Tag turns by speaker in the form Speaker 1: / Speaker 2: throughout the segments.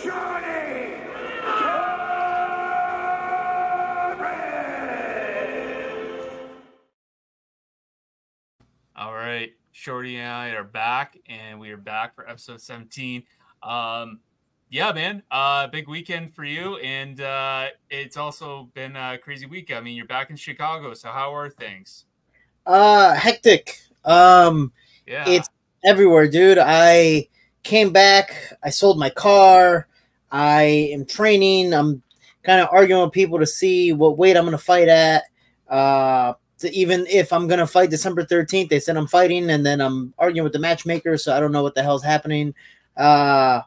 Speaker 1: Shorty!
Speaker 2: All right, Shorty and I are back, and we are back for episode 17. Yeah, man, big weekend for you, and it's also been a crazy week. I mean, you're back in Chicago, so how are things?
Speaker 3: Hectic.
Speaker 2: Yeah,
Speaker 3: It's everywhere, dude. I came back. I sold my car. I am training. I'm kind of arguing with people to see what weight I'm going to fight at. Even if I'm going to fight December 13th, they said I'm fighting, and then I'm arguing with the matchmaker, so I don't know what the hell's happening. I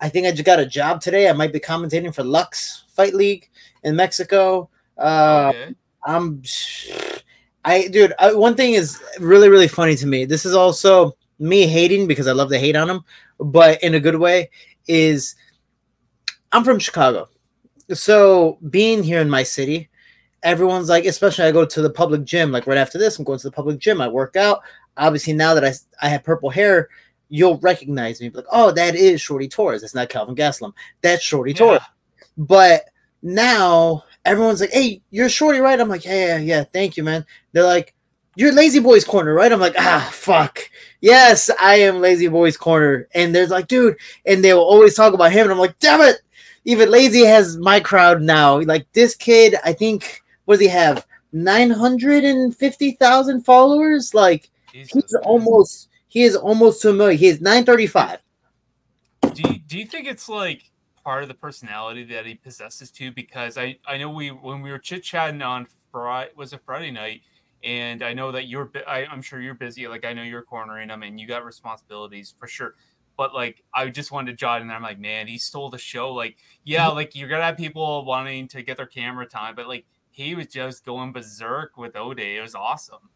Speaker 3: think I just got a job today. I might be commentating for Lux Fight League in Mexico.
Speaker 2: okay.
Speaker 3: I'm dude, one thing is really, really funny to me. This is also me hating because I love to hate on him, but in a good way. Is I'm from Chicago, so being here in my city, everyone's like, especially I go to the public gym. Like right after this, I'm going to the public gym. I work out. Obviously, now that I have purple hair, you'll recognize me. Like, oh, that is Shorty Torres. That's not Calvin Gaslam. That's Shorty Torres. But now everyone's like, hey, you're Shorty, right? I'm like, yeah, thank you, man. They're like, you're Lazy Boy's Corner, right? I'm like, fuck. Yes, I am Lazy Boy's Corner. And there's like, dude, and they will always talk about him. And I'm like, damn it. Even Lazy has my crowd now. Like this kid, I think, what does he have? 950,000 followers? Like
Speaker 2: Jesus,
Speaker 3: he is almost to a million. He is 935.
Speaker 2: Do you think it's like part of the personality that he possesses too? Because I know when we were chit chatting on Friday night, and I know that I'm sure you're busy. Like I know you're cornering him, and you got responsibilities for sure. But like I just wanted to jot in there. I'm like, man, he stole the show. Like yeah, like you're gonna have people wanting to get their camera time, but like he was just going berserk with Ode. It was awesome.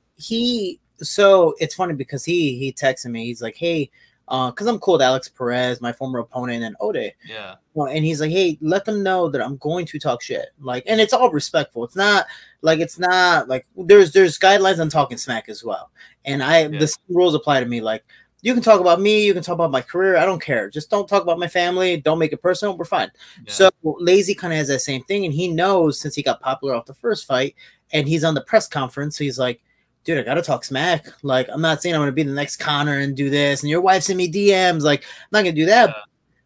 Speaker 3: So it's funny because he texted me. He's like, hey. Because I'm cool with Alex Perez, my former opponent, and Ode.
Speaker 2: Yeah.
Speaker 3: Well, and he's like, hey, let them know that I'm going to talk shit. Like, and it's all respectful. It's not like there's guidelines on talking smack as well. And the rules apply to me. Like, you can talk about me, you can talk about my career. I don't care. Just don't talk about my family. Don't make it personal. We're fine. Yeah. So Lazy kind of has that same thing, and he knows since he got popular off the first fight, and he's on the press conference. So he's like, dude, I gotta talk smack. Like, I'm not saying I'm gonna be the next Connor and do this, and your wife sent me DMs. Like, I'm not gonna do that.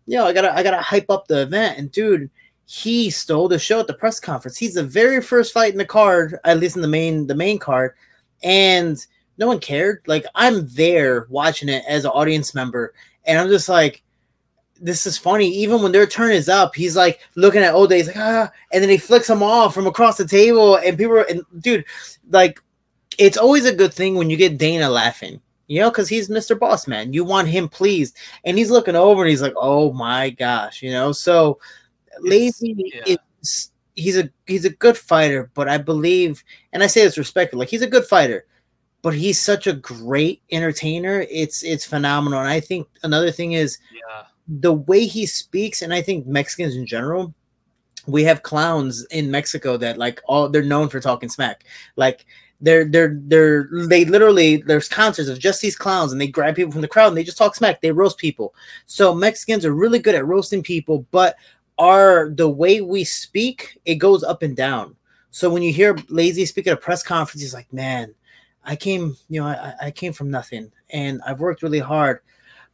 Speaker 3: Yeah. I gotta hype up the event. And dude, he stole the show at the press conference. He's the very first fight in the card, at least in the main card, and no one cared. Like, I'm there watching it as an audience member, and I'm just like, this is funny. Even when their turn is up, he's like looking at Ode, he's like, and then he flicks him off from across the table, and dude, like. It's always a good thing when you get Dana laughing, you know, because he's Mr. Boss Man. You want him pleased, and he's looking over and he's like, "Oh my gosh," you know. So Lazy, he's a good fighter, but I believe, and I say this respectfully, like he's a good fighter, but he's such a great entertainer. It's phenomenal, and I think another thing is the way he speaks, and I think Mexicans in general. We have clowns in Mexico that like they're known for talking smack, like. They literally there's concerts of just these clowns, and they grab people from the crowd and they just talk smack. They roast people. So Mexicans are really good at roasting people, but the way we speak, it goes up and down. So when you hear Lazy speak at a press conference, he's like, man, I came from nothing and I've worked really hard,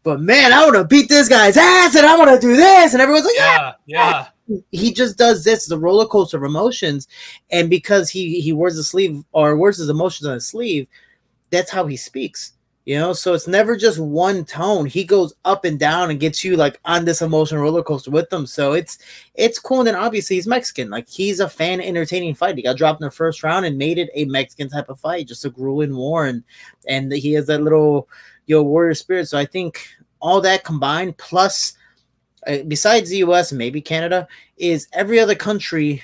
Speaker 3: but man, I want to beat this guy's ass and I want to do this. And everyone's like, yeah. He just does this, the roller coaster of emotions, and because he wears the sleeve or wears his emotions on his sleeve, that's how he speaks, you know. So it's never just one tone. He goes up and down and gets you like on this emotional roller coaster with them. So it's cool. And then obviously he's Mexican, like he's a fan entertaining fight. He got dropped in the first round and made it a Mexican type of fight, just a grueling war, and he has that little warrior spirit. So I think all that combined plus. Besides the U.S. and maybe Canada, is every other country,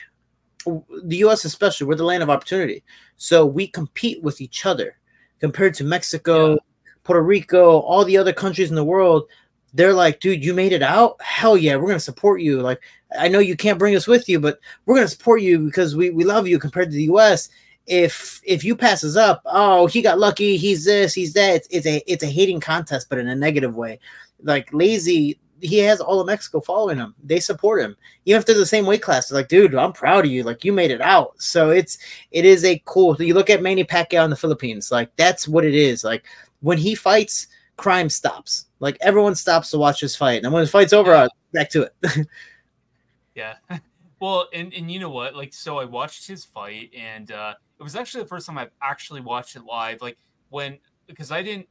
Speaker 3: the U.S. especially, we're the land of opportunity. So we compete with each other compared to Mexico, Puerto Rico, all the other countries in the world. They're like, dude, you made it out? Hell yeah, we're going to support you. Like, I know you can't bring us with you, but we're going to support you because we love you compared to the U.S. If you pass us up, oh, he got lucky, he's this, he's that. It's a hating contest, but in a negative way. Like Lazy, he has all of Mexico following him. They support him, even if they're the same weight class. It's like, dude, I'm proud of you. Like, you made it out. So it is a cool. You look at Manny Pacquiao in the Philippines. Like, that's what it is. Like, when he fights, crime stops. Like, everyone stops to watch his fight, and when his fight's over, back to it.
Speaker 2: Yeah. Well, and you know what? Like, so I watched his fight, and it was actually the first time I've actually watched it live. Like, because I didn't,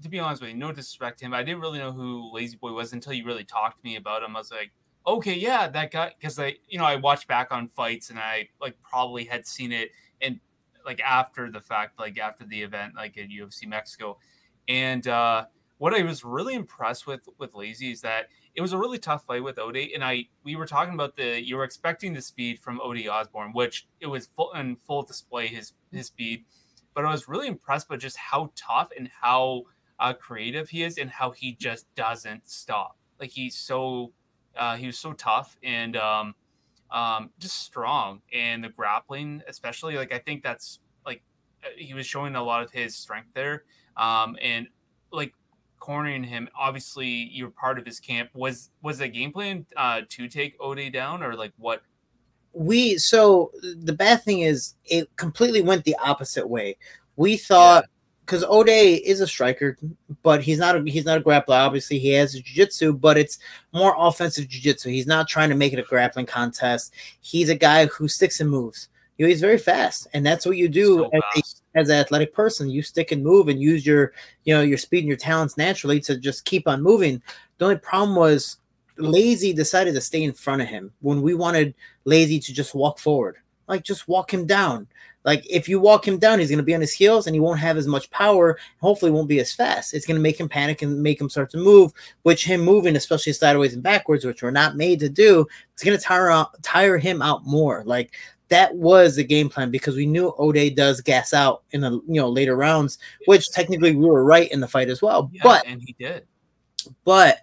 Speaker 2: to be honest with you, no disrespect to him, I didn't really know who Lazy Boy was until you really talked to me about him. I was like, okay, yeah, that guy. Because I watched back on fights, and I like probably had seen it, and like after the fact, like after the event, like at UFC Mexico, and what I was really impressed with Lazy is that it was a really tough fight with Ode, and we were talking about you were expecting the speed from Ode Osborne, which it was full display his speed, but I was really impressed by just how tough and how creative he is, and how he just doesn't stop. Like, he was so tough and just strong, and the grappling especially. Like, I think that's like he was showing a lot of his strength there, and like cornering him. Obviously, you're part of his camp. Was the game plan to take Ode down, or like what?
Speaker 3: So the bad thing is it completely went the opposite way. We thought, because Ode is a striker, but he's not a grappler. Obviously, he has jiu-jitsu, but it's more offensive jiu-jitsu. He's not trying to make it a grappling contest. He's a guy who sticks and moves. He's very fast, and that's what you do as an athletic person. You stick and move and use your speed and your talents naturally to just keep on moving. The only problem was Lazy decided to stay in front of him when we wanted Lazy to just walk forward. Like, just walk him down. Like, if you walk him down, he's going to be on his heels, and he won't have as much power. Hopefully won't be as fast. It's going to make him panic and make him start to move, which him moving, especially sideways and backwards, which we're not made to do, it's going to tire him out more. Like, that was the game plan, because we knew Ode does gas out in the later rounds, which technically we were right in the fight as well.
Speaker 2: Yeah, and he did.
Speaker 3: But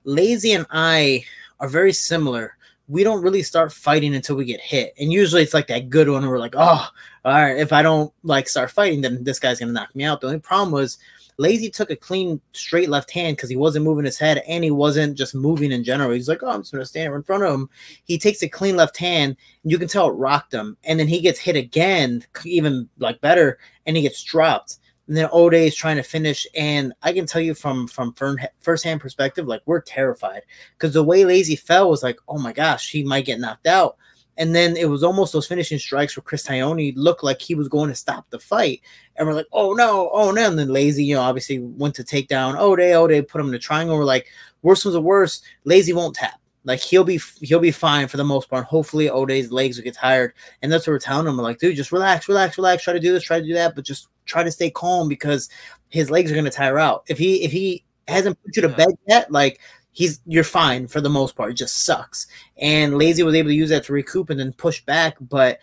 Speaker 3: Lazy and I are very similar. We don't really start fighting until we get hit, and usually it's like that good one where we're like, oh, all right, if I don't like start fighting, then this guy's gonna knock me out. The only problem was Lazy took a clean straight left hand because he wasn't moving his head, and he wasn't just moving in general. He's like, oh, I'm just gonna stand in front of him. He takes a clean left hand, and you can tell it rocked him, and then he gets hit again, even like better, and he gets dropped. And then Ode is trying to finish, and I can tell you from first-hand perspective, like, we're terrified, because the way Lazy fell was like, oh my gosh, he might get knocked out. And then it was almost those finishing strikes where Chris Taioni looked like he was going to stop the fight, and we're like, oh no. And then Lazy, obviously went to take down Ode, put him in a triangle. We're like, worst was the worst, Lazy won't tap. Like, he'll be fine for the most part. Hopefully Ode's legs will get tired, and that's what we're telling him. We're like, dude, just relax. Try to do this, try to do that, but just try to stay calm, because his legs are going to tire out. If he hasn't put you to bed yet, like, you're fine for the most part. It just sucks. And Lazy was able to use that to recoup and then push back, but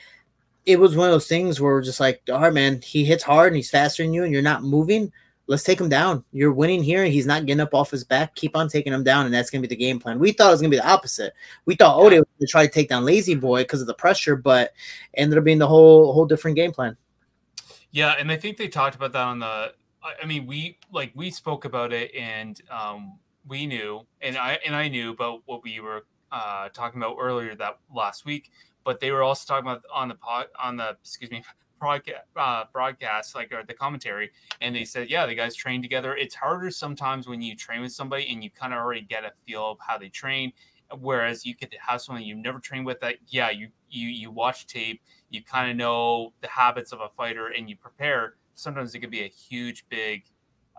Speaker 3: it was one of those things where we're just like, all right, man, he hits hard and he's faster than you, and you're not moving. Let's take him down. You're winning here, and he's not getting up off his back. Keep on taking him down, and that's going to be the game plan. We thought it was going to be the opposite. We thought Ode was going to try to take down Lazy Boy because of the pressure, but ended up being the whole different game plan.
Speaker 2: Yeah, and I think they talked about that on the. I mean, we spoke about it, and we knew, and I knew about what we were talking about earlier that last week. But they were also talking about on the broadcast, like, or the commentary, and they said, yeah, the guys train together. It's harder sometimes when you train with somebody and you kind of already get a feel of how they train, whereas you get to have someone you've never trained with that, yeah, you watch tape, you kind of know the habits of a fighter, and you prepare. Sometimes it could be a huge, big,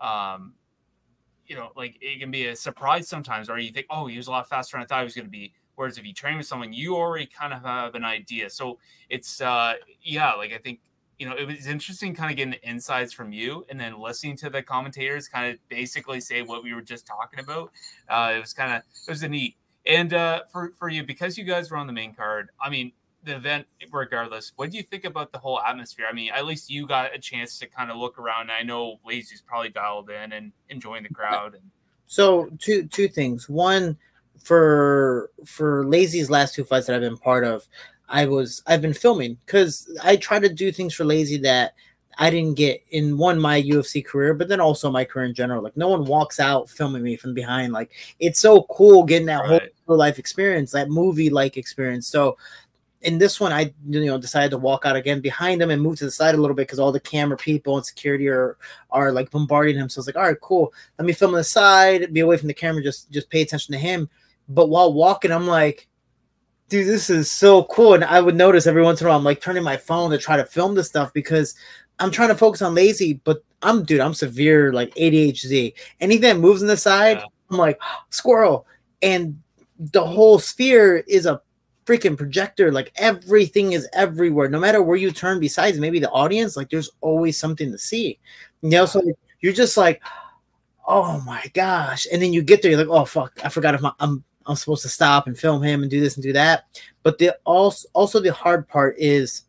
Speaker 2: like, it can be a surprise sometimes, or you think, oh, he was a lot faster than I thought he was going to be. Whereas if you train with someone, you already kind of have an idea. So it's, like, I think, it was interesting kind of getting the insights from you, and then listening to the commentators kind of basically say what we were just talking about. It was a neat. And for you, because you guys were on the main card, I mean, the event, regardless, what do you think about the whole atmosphere? I mean, at least you got a chance to kind of look around. I know Lazy's probably dialed in and enjoying the crowd.
Speaker 3: So two things. One, for Lazy's last two fights that I've been part of, I've been filming, because I try to do things for Lazy that I didn't get in one my UFC career, but then also my career in general. Like no one walks out filming me from behind. Like it's so cool getting that whole
Speaker 2: Right.
Speaker 3: real life experience, that movie like experience. So in this one, I decided to walk out again behind him and move to the side a little bit because all the camera people and security are like bombarding him. So I was like, all right, cool. Let me film on the side, be away from the camera, just pay attention to him. But while walking, I'm like, dude, this is so cool. And I would notice every once in a while, I'm like turning my phone to try to film this stuff because I'm trying to focus on lazy, but I'm severe like ADHD. Anything that moves on the side,
Speaker 2: Yeah.
Speaker 3: I'm like, squirrel. And the whole sphere is a freaking projector. Like everything is everywhere. No matter where you turn, besides maybe the audience, like there's always something to see. So you're just like, oh my gosh. And then you get there, you're like, oh fuck, I forgot if I'm supposed to stop and film him and do this and do that. But the also the hard part is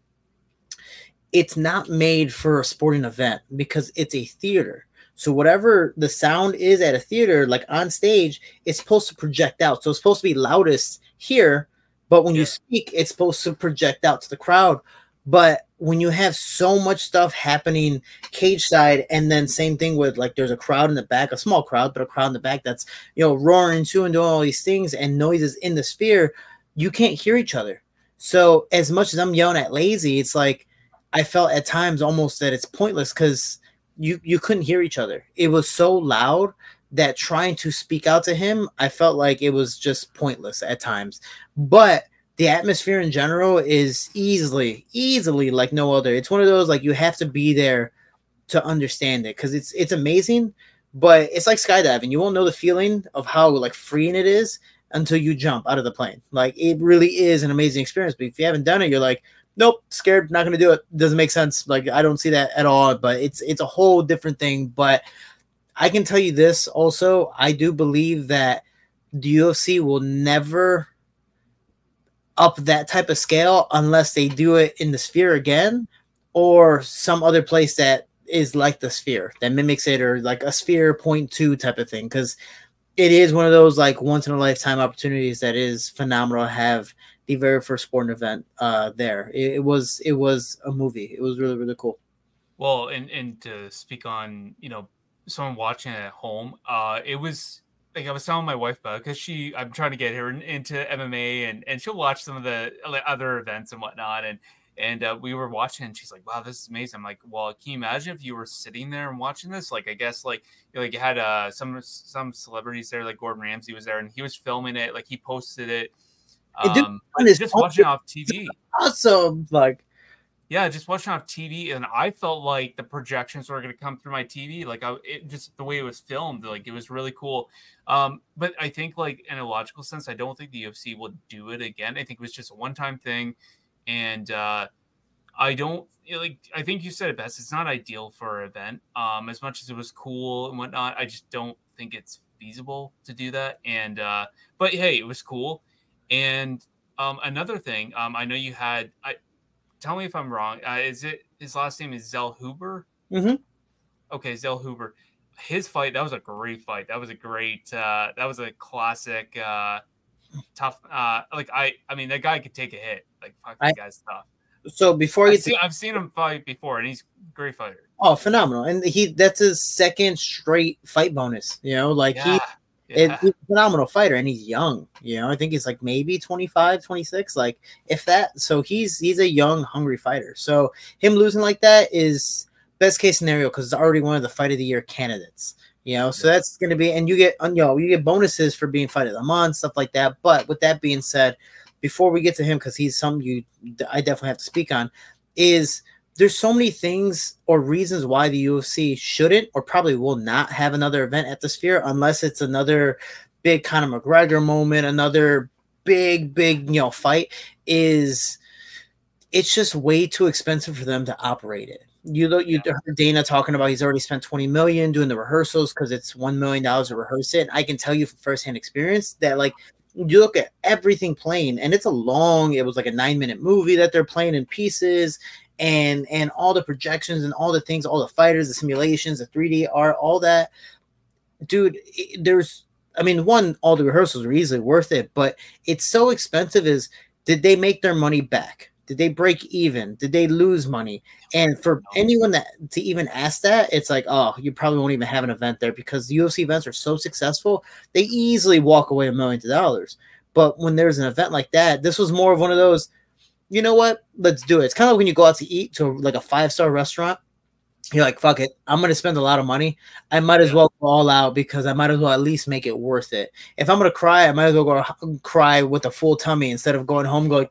Speaker 3: it's not made for a sporting event because it's a theater. So whatever the sound is at a theater, like on stage, it's supposed to project out. So it's supposed to be loudest here, but when you speak, it's supposed to project out to the crowd. But when you have so much stuff happening cage side, and then same thing with like there's a crowd in the back, a small crowd, but a crowd in the back that's roaring to and doing all these things and noises in the sphere, you can't hear each other. So as much as I'm yelling at lazy, it's like I felt at times almost that it's pointless because you couldn't hear each other. It was so loud that trying to speak out to him, I felt like it was just pointless at times. But the atmosphere in general is easily like no other. It's one of those like you have to be there to understand it because it's amazing, but it's like skydiving. You won't know the feeling of how like freeing it is until you jump out of the plane. Like it really is an amazing experience. But if you haven't done it, you're like, nope, scared, not gonna do it. Doesn't make sense. Like I don't see that at all. But it's a whole different thing. But I can tell you this also, I do believe that the UFC will never up that type of scale unless they do it in the sphere again or some other place that is like the sphere that mimics it, or like a sphere 0.2 type of thing, because it is one of those like once in a lifetime opportunities that is phenomenal to have the very first sporting event there. It was a movie. It was really, really cool.
Speaker 2: Well, and to speak on, someone watching it at home, it was like I was telling my wife about because I'm trying to get her into MMA, and she'll watch some of the other events and whatnot, and we were watching, and she's like, "Wow, this is amazing." I'm like, "Well, can you imagine if you were sitting there and watching this? Like, I guess you had some celebrities there, like Gordon Ramsay was there, and he was filming it, like he posted it, but just watching off TV,
Speaker 3: awesome, like."
Speaker 2: Yeah, just watching off TV, and I felt like the projections were going to come through my TV. Like just the way it was filmed, like it was really cool. But I think, like in a logical sense, I don't think the UFC will do it again. I think it was just a one-time thing, and I don't like. I think you said it best. It's not ideal for an event. As much as it was cool and whatnot, I just don't think it's feasible to do that. And but hey, it was cool. And another thing, I know you had. Tell me if I'm wrong. Is it his last name is Zellhuber?
Speaker 3: Mm-hmm.
Speaker 2: Okay, Zellhuber. His fight, that was a great fight. That was a great that was a classic tough I mean that guy could take a hit. Like fuck, that guy's tough.
Speaker 3: So before
Speaker 2: I've seen him fight before, and he's a great fighter.
Speaker 3: Oh, phenomenal. And that's his second straight fight bonus, like he's a phenomenal fighter, and he's young, I think he's like maybe 25, 26, like if that. So he's a young, hungry fighter. So him losing like that is best case scenario because it's already one of the fight of the year candidates, so that's going to be, and you get bonuses for being fight of the month, stuff like that. But with that being said, before we get to him, because he's something I definitely have to speak on, is there's so many things or reasons why the UFC shouldn't or probably will not have another event at the Sphere unless it's another big Conor McGregor moment, another big, fight. It's just way too expensive for them to operate it. You heard Dana talking about he's already spent $20 million doing the rehearsals because it's $1 million to rehearse it. And I can tell you from firsthand experience that like you look at everything playing, and it was like a 9-minute movie that they're playing in pieces. And all the projections and all the things, all the fighters, the simulations, the 3D art, all that, dude, all the rehearsals were easily worth it, but it's so expensive. Did they make their money back? Did they break even? Did they lose money? And for anyone that to even ask that, it's like, oh, you probably won't even have an event there because UFC events are so successful, they easily walk away millions of dollars. But when there's an event like that, this was more of one of those, you know what? Let's do it. It's kind of like when you go out to eat to like a 5-star restaurant. You're like, fuck it. I'm going to spend a lot of money. I might as well go all out because I might as well at least make it worth it. If I'm going to cry, I might as well go cry with a full tummy instead of going home going,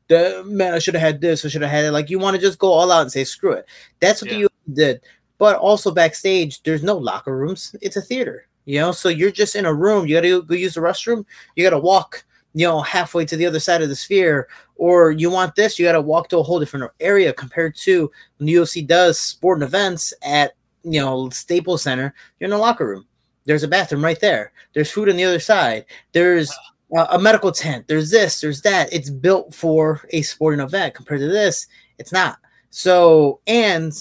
Speaker 3: man, I should have had this. I should have had it. Like, you want to just go all out and say, screw it. That's what the UFC did. But also backstage, there's no locker rooms. It's a theater, you know? So you're just in a room. You got to go use the restroom. You got to walk, you know, halfway to the other side of the sphere, or you want this, you got to walk to a whole different area compared to when the UFC does sporting events at, you know, Staples Center. You're in a locker room. There's a bathroom right there. There's food on the other side. There's a medical tent. There's this, there's that. It's built for a sporting event. Compared to this, it's not. So, and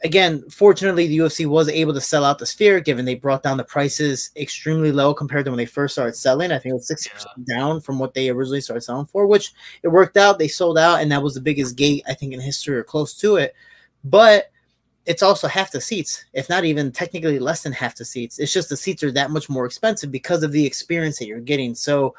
Speaker 3: again, fortunately, the UFC was able to sell out the Sphere, given they brought down the prices extremely low compared to when they first started selling. I think it was 60% down from what they originally started selling for, which it worked out. They sold out, and that was the biggest gate, I think, in history or close to it. But it's also half the seats, if not even technically less than half the seats. It's just the seats are that much more expensive because of the experience that you're getting. So,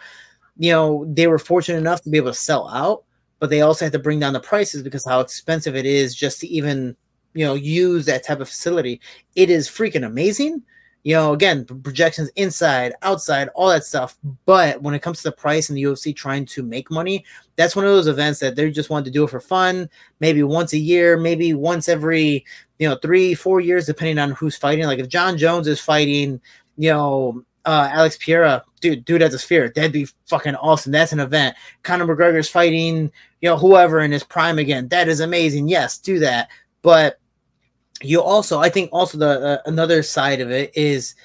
Speaker 3: you know, they were fortunate enough to be able to sell out, but they also had to bring down the prices because how expensive it is just to even, you know, use that type of facility. It is freaking amazing. You know, again, projections inside, outside, all that stuff. But when it comes to the price and the UFC trying to make money, that's one of those events that they just wanted to do it for fun, maybe once a year, maybe once every, you know, 3-4 years, depending on who's fighting. Like if John Jones is fighting, you know, Alex Pereira, dude at the Sphere, that'd be fucking awesome. That's an event. Conor McGregor's fighting, you know, whoever in his prime again. That is amazing. Yes, do that. But you also, I think also the another side of it is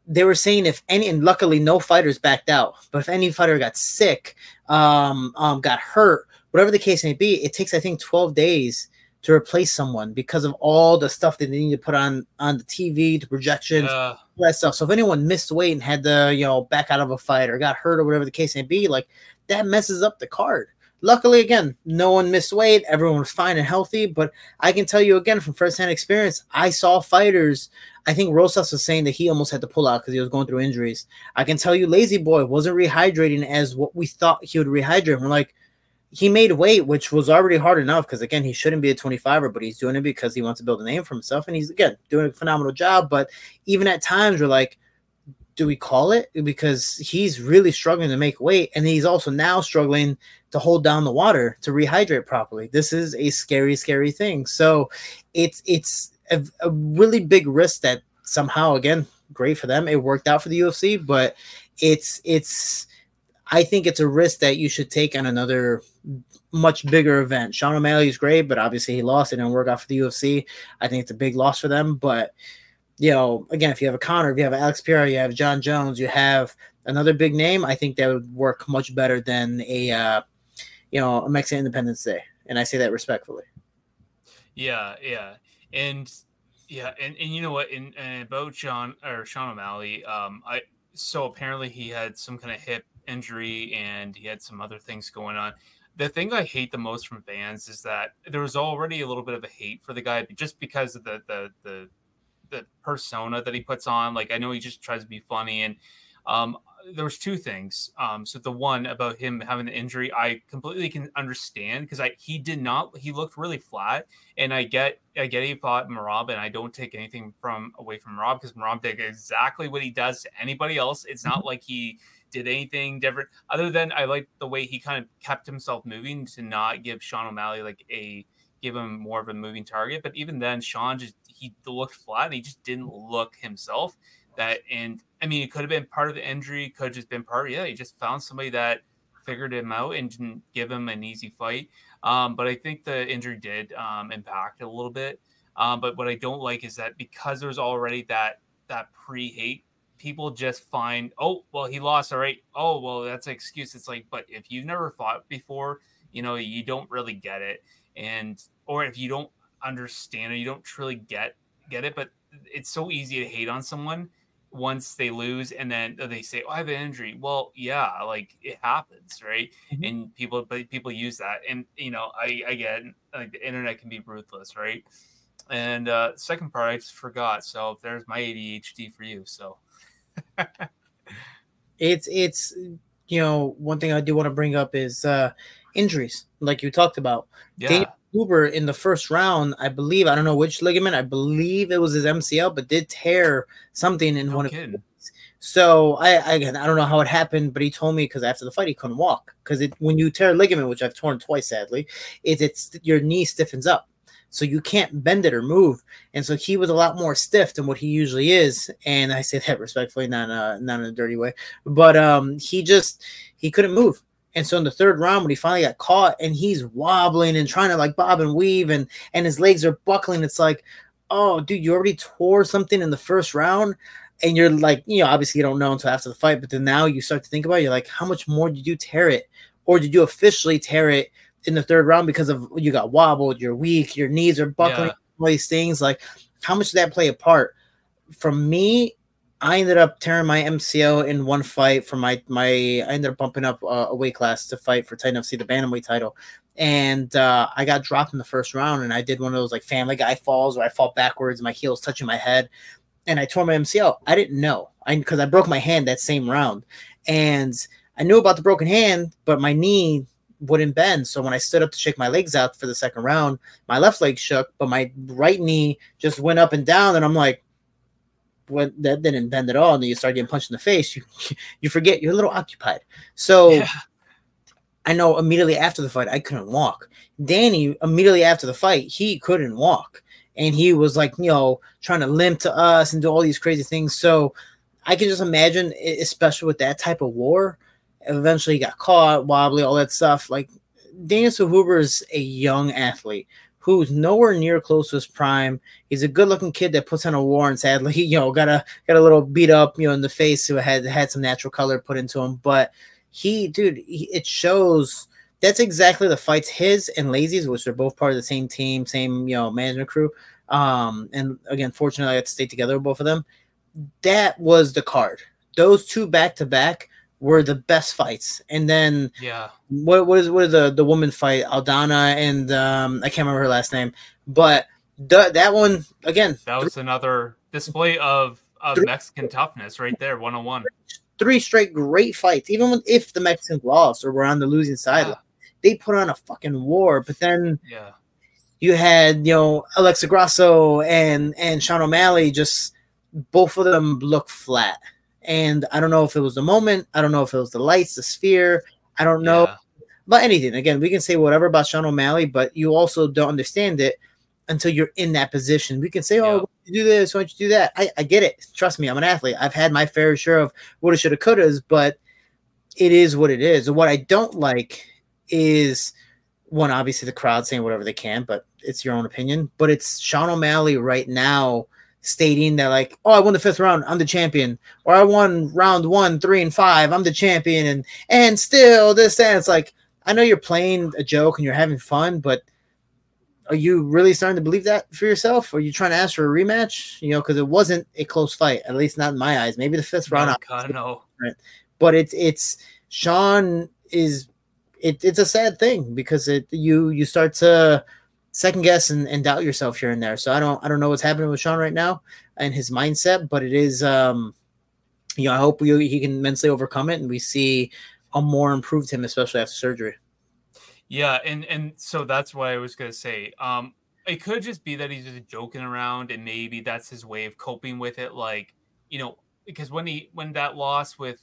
Speaker 3: they were saying if any, and luckily no fighters backed out, but if any fighter got sick, got hurt, whatever the case may be, it takes, I think, 12 days to replace someone because of all the stuff that they need to put on the TV, the projections, all that stuff. So if anyone missed weight and had to, you know, back out of a fight or got hurt or whatever the case may be, like that messes up the card. Luckily, again, no one missed weight. Everyone was fine and healthy. But I can tell you again from firsthand experience, I saw fighters. I think Rosas was saying that he almost had to pull out because he was going through injuries. I can tell you Lazy Boy wasn't rehydrating as what we thought he would rehydrate. We're like, he made weight, which was already hard enough because, again, he shouldn't be a 25er, but he's doing it because he wants to build a name for himself. And he's, again, doing a phenomenal job. But even at times, we're like, do we call it? Because he's really struggling to make weight, and he's also now struggling to hold down the water to rehydrate properly. This is a scary, scary thing. So it's a really big risk that somehow, again, great for them, it worked out for the UFC, but it's I think it's a risk that you should take on another much bigger event. Sean O'Malley is great, but obviously he lost. It didn't work out for the UFC. I think it's a big loss for them, but you know, again, if you have a Conor, if you have Alex Pereira, you have John Jones, you have another big name, I think that would work much better than a, you know, a Mexican Independence Day. And I say that respectfully.
Speaker 2: Yeah. And you know what, about Sean O'Malley, so apparently he had some kind of hip injury and he had some other things going on. The thing I hate the most from fans is that there was already a little bit of a hate for the guy just because of the persona that he puts on. Like, I know he just tries to be funny, and there was two things. So the one about him having the injury, I completely can understand because he looked really flat, and I get he fought Marab, and I don't take anything away from Marab because Marab did exactly what he does to anybody else. It's not like he did anything different other than I like the way he kind of kept himself moving to not give Sean O'Malley give him more of a moving target. But even then, Sean he looked flat. He just didn't look himself. And I mean, it could have been part of the injury, could have just been part of it. Yeah, he just found somebody that figured him out and didn't give him an easy fight. But I think the injury did impact it a little bit. But what I don't like is that because there's already that pre-hate, people just find, oh, well, he lost. All right. Oh, well, that's an excuse. It's like, but if you've never fought before, you know, you don't really get it. Or if you don't understand it, you don't truly get it. But it's so easy to hate on someone once they lose and then they say, "Oh, I have an injury." Well, yeah, like it happens, right?
Speaker 3: Mhm.
Speaker 2: And people use that, and I get like the internet can be ruthless, right? And second part, I just forgot. So there's my ADHD for you. So
Speaker 3: It's one thing I do want to bring up is injuries, like you talked about. Daniel
Speaker 2: yeah,
Speaker 3: Huber in the first round, I believe, I don't know which ligament, I believe it was his MCL, but did tear something in
Speaker 2: no
Speaker 3: one of his
Speaker 2: kidding.
Speaker 3: legs. So again, I don't know how it happened, but he told me because after the fight he couldn't walk because when you tear a ligament, which I've torn twice sadly, it's your knee stiffens up, so you can't bend it or move. And so he was a lot more stiff than what he usually is. And I say that respectfully, not in a dirty way, but he couldn't move. And so in the third round, when he finally got caught and he's wobbling and trying to like bob and weave and his legs are buckling, it's like, oh, dude, you already tore something in the first round. And you're like, obviously you don't know until after the fight, but then now you start to think about it, you're like, how much more did you tear it? Or did you officially tear it in the third round because of you got wobbled, you're weak, your knees are buckling,
Speaker 2: Yeah,
Speaker 3: all these things? Like, how much did that play a part? From me, I ended up tearing my MCL in one fight. For my I ended up bumping up a weight class to fight for Titan FC, the bantamweight title, and I got dropped in the first round. And I did one of those like Family Guy falls where I fall backwards, my heels touching my head, and I tore my MCL. I didn't know because I broke my hand that same round, and I knew about the broken hand, but my knee wouldn't bend. So when I stood up to shake my legs out for the second round, my left leg shook, but my right knee just went up and down, and I'm like, when that didn't bend at all, and then you start getting punched in the face, you forget you're a little occupied. So
Speaker 2: yeah,
Speaker 3: I know immediately after the fight I couldn't walk. Danny immediately after the fight he couldn't walk, and he was like trying to limp to us and do all these crazy things. So I can just imagine, especially with that type of war, eventually he got caught, wobbly, all that stuff. Like Daniel Huber is a young athlete who's nowhere near close to his prime. He's a good-looking kid that puts on a war, and sadly, got a little beat up, in the face, who had some natural color put into him. But it shows that's exactly the fights his and Lazy's, which are both part of the same team, same management crew. And again, fortunately, I got to stay together with both of them. That was the card. Those two back to back were the best fights. And then
Speaker 2: yeah.
Speaker 3: what is the woman fight? Aldana and I can't remember her last name, but that one again.
Speaker 2: That was another display of
Speaker 3: Three,
Speaker 2: Mexican toughness right there, 101.
Speaker 3: three straight great fights. Even if the Mexicans lost or were on the losing side,
Speaker 2: Yeah,
Speaker 3: they put on a fucking war. But then
Speaker 2: yeah,
Speaker 3: you had Alexa Grasso and Sean O'Malley, just both of them look flat. And I don't know if it was the moment. I don't know if it was the lights, the sphere. I don't know.
Speaker 2: yeah,
Speaker 3: But anything, again, we can say whatever about Sean O'Malley, but you also don't understand it until you're in that position. We can say, oh,
Speaker 2: yeah,
Speaker 3: why don't you do this? Why don't you do that? I get it. Trust me, I'm an athlete. I've had my fair share of woulda, shoulda, couldas, but it is what it is. And what I don't like is, one, obviously the crowd saying whatever they can, but it's your own opinion. But it's Sean O'Malley right now stating that, like, oh, I won the fifth round, I'm the champion, or I won round 1, 3, and 5, I'm the champion, and still this and it's like, I know you're playing a joke and you're having fun, but are you really starting to believe that for yourself? Or are you trying to ask for a rematch? Because it wasn't a close fight, at least not in my eyes. Maybe the fifth round,
Speaker 2: no, God, no.
Speaker 3: but it's Sean is it's a sad thing because you start to second guess and doubt yourself here and there. So I don't know what's happening with Sean right now and his mindset, but it is I hope he can mentally overcome it and we see a more improved him, especially after surgery.
Speaker 2: Yeah, and so that's what I was gonna say. It could just be that he's just joking around, and maybe that's his way of coping with it. Like, because when that loss with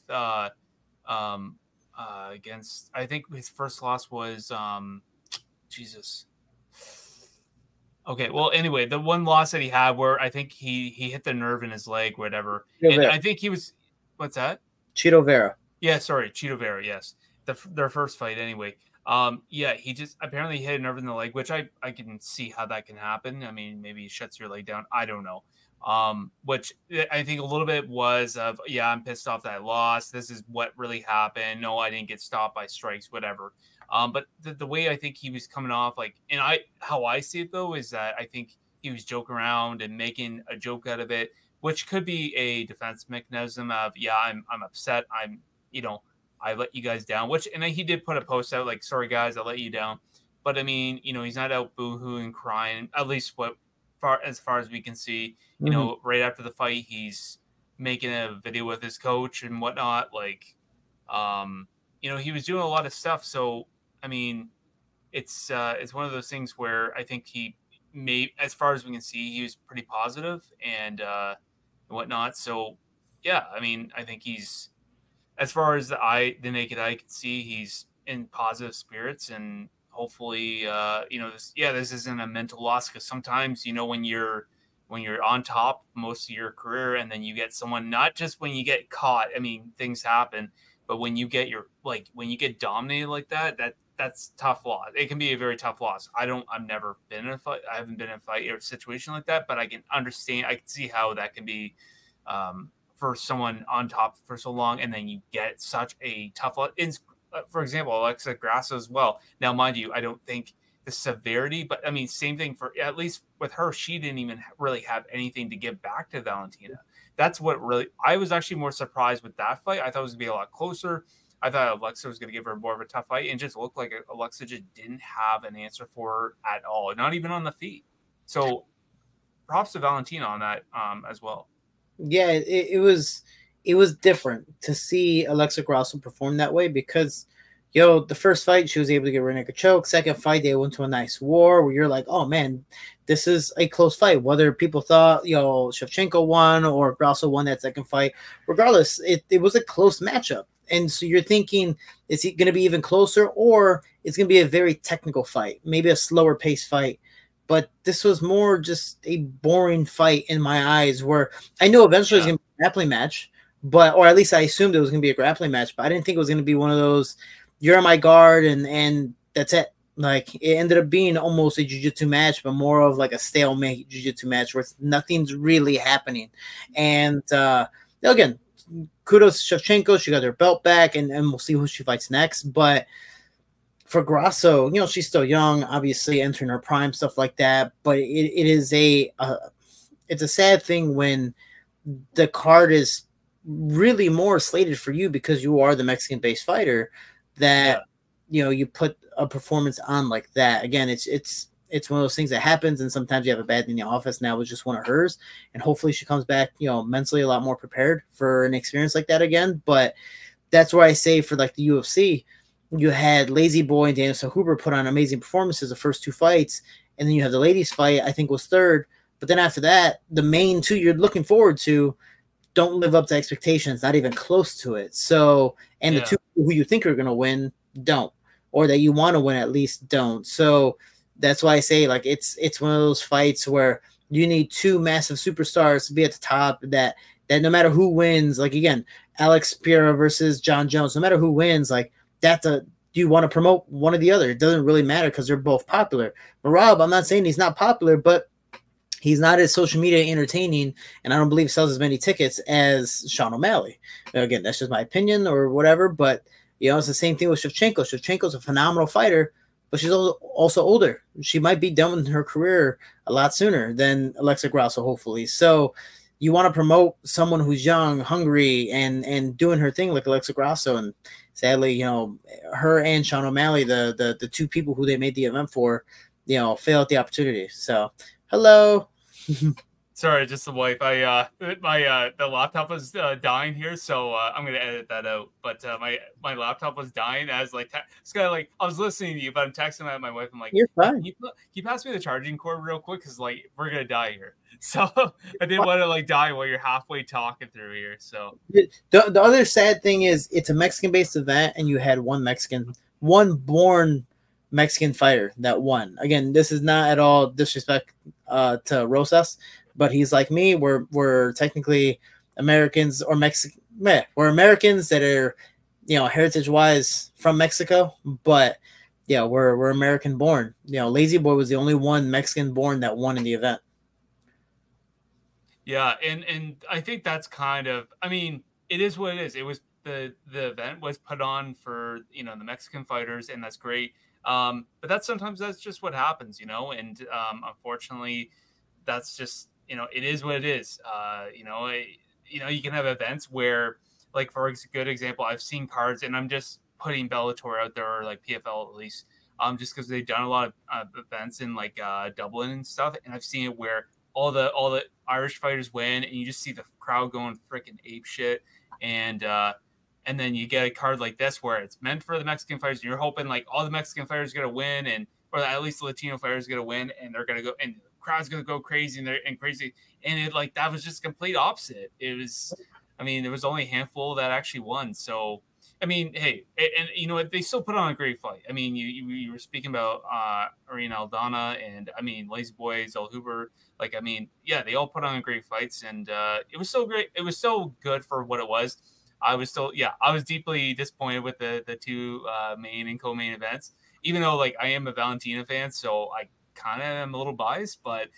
Speaker 2: um against, I think his first loss was Jesus. Okay, well, anyway, the one loss that he had where I think he hit the nerve in his leg, whatever,
Speaker 3: Cheeto
Speaker 2: and
Speaker 3: Vera.
Speaker 2: I think he was, what's that?
Speaker 3: Cheeto Vera.
Speaker 2: Yeah, sorry, Cheeto Vera. Yes, their first fight anyway. Yeah, he just apparently hit a nerve in the leg, which I can see how that can happen. I mean, maybe he shuts your leg down. I don't know. Which I think a little bit was of, yeah, I'm pissed off that I lost. This is what really happened. No, I didn't get stopped by strikes, whatever. But the way I think he was coming off, like, how I see it though is that I think he was joking around and making a joke out of it. which could be a defense mechanism of, yeah, I'm upset, I let you guys down, which, and he did put a post out like, sorry guys, I let you down. But I mean, he's not out boohooing, crying, at least as far as we can see.
Speaker 3: Mm-hmm.
Speaker 2: Right after the fight, he's making a video with his coach and whatnot. Like, he was doing a lot of stuff. So, I mean, it's one of those things where I think he may, as far as we can see, he was pretty positive and whatnot. So, yeah, I mean, I think he's, as far as the naked eye can see, he's in positive spirits, and hopefully, this isn't a mental loss, because sometimes, when you're on top most of your career, and then you get someone, not just when you get caught, I mean, things happen, but when you get when you get dominated like that's tough loss. It can be a very tough loss. I've never been in a fight. I haven't been in a fight or a situation like that, but I can understand. I can see how that can be, for someone on top for so long, and then you get such a tough loss. For example, Alexa Grasso as well. Now, mind you, I don't think the severity, but I mean, same thing for, at least with her, she didn't even really have anything to give back to Valentina. That's what really, I was actually more surprised with that fight. I thought it was gonna be a lot closer. I thought Alexa was going to give her more of a tough fight, and just looked like Alexa just didn't have an answer for her at all, not even on the feet. So props to Valentina on that as well.
Speaker 3: Yeah, it was different to see Alexa Grasso perform that way, because the first fight she was able to get rear naked choke. Second fight they went to a nice war where you're like, oh man, this is a close fight. Whether people thought Shevchenko won or Grasso won that second fight, regardless, it was a close matchup. And so you're thinking, is it going to be even closer, or it's going to be a very technical fight, maybe a slower pace fight? But this was more just a boring fight in my eyes, where I know eventually it's going to be a grappling match, or at least I assumed it was going to be a grappling match, but I didn't think it was going to be one of those, you're on my guard and that's it. Like, it ended up being almost a jiu-jitsu match, but more of like a stalemate jiu-jitsu match where nothing's really happening. And again, kudos to Shevchenko. She got her belt back, and we'll see who she fights next. But for Grasso, she's still young, obviously entering her prime, stuff like that. But it is it's a sad thing when the card is really more slated for you because you are the Mexican-based fighter, that you put a performance on like that. Again, it's one of those things that happens, and sometimes you have a bad day in the office. Now it was just one of hers, and hopefully she comes back, mentally a lot more prepared for an experience like that again. But that's where I say, for like the UFC, you had Lazy Boy and Daniel Huber put on amazing performances the first two fights, and then you have the ladies fight, I think was third. But then after that, the main two you're looking forward to don't live up to expectations, not even close to it. So, and the two who you think are going to win don't, or that you want to win at least don't. So that's why I say, like, it's one of those fights where you need two massive superstars to be at the top, that no matter who wins, like, again, Alex Pereira versus John Jones, no matter who wins, like, do you want to promote one or the other? It doesn't really matter because they're both popular. Marab, I'm not saying he's not popular, but he's not as social media entertaining, and I don't believe sells as many tickets as Sean O'Malley. Again, that's just my opinion or whatever, but it's the same thing with Shevchenko. Shevchenko's a phenomenal fighter, but she's also older. She might be done with her career a lot sooner than Alexa Grasso, hopefully. So you want to promote someone who's young, hungry, and doing her thing like Alexa Grasso. And sadly, her and Sean O'Malley, the two people who they made the event for, failed the opportunity. So, hello.
Speaker 2: Sorry, just the wife. The laptop was dying here, so I'm gonna edit that out. But my laptop was dying as this guy, I was listening to you, but I'm texting my wife. I'm like,
Speaker 3: you're fine.
Speaker 2: Can you pass me the charging cord real quick? Because we're gonna die here. So I didn't want to die while you're halfway talking through here. So
Speaker 3: the other sad thing is it's a Mexican-based event, and you had one born Mexican fighter that won. Again, this is not at all disrespect to Rosas, but he's like me. We're technically Americans or Mexican. We're Americans that are, heritage-wise from Mexico, but yeah, we're American born. Lazy Boy was the only one Mexican born that won in the event.
Speaker 2: Yeah, and I think that's kind of, I mean, it is what it is. It was the event was put on for the Mexican fighters, and that's great. But sometimes that's just what happens, and unfortunately, that's just it is what it is. You can have events where, like, for a good example, I've seen cards, and I'm just putting Bellator out there, or like PFL at least, just because they've done a lot of events in like Dublin and stuff, and I've seen it where all the Irish fighters win, and you just see the crowd going freaking ape shit, and then you get a card like this where it's meant for the Mexican fighters, and you're hoping like all the Mexican fighters are gonna win, and or at least the Latino fighters are gonna win, and they're gonna go, and the crowd's gonna go crazy and crazy, and it like that was just complete opposite. It was, I mean, there was only a handful that actually won, so. I mean, hey, and you know what? They still put on a great fight. I mean, you were speaking about Arena Aldana, and I mean, Lazy Boy, Zellhuber. Like, I mean, yeah, they all put on great fights, and it was so great. It was so good for what it was. I was still, yeah, I was deeply disappointed with the two main and co-main events. Even though, like, I am a Valentina fan, so I kind of am a little biased, but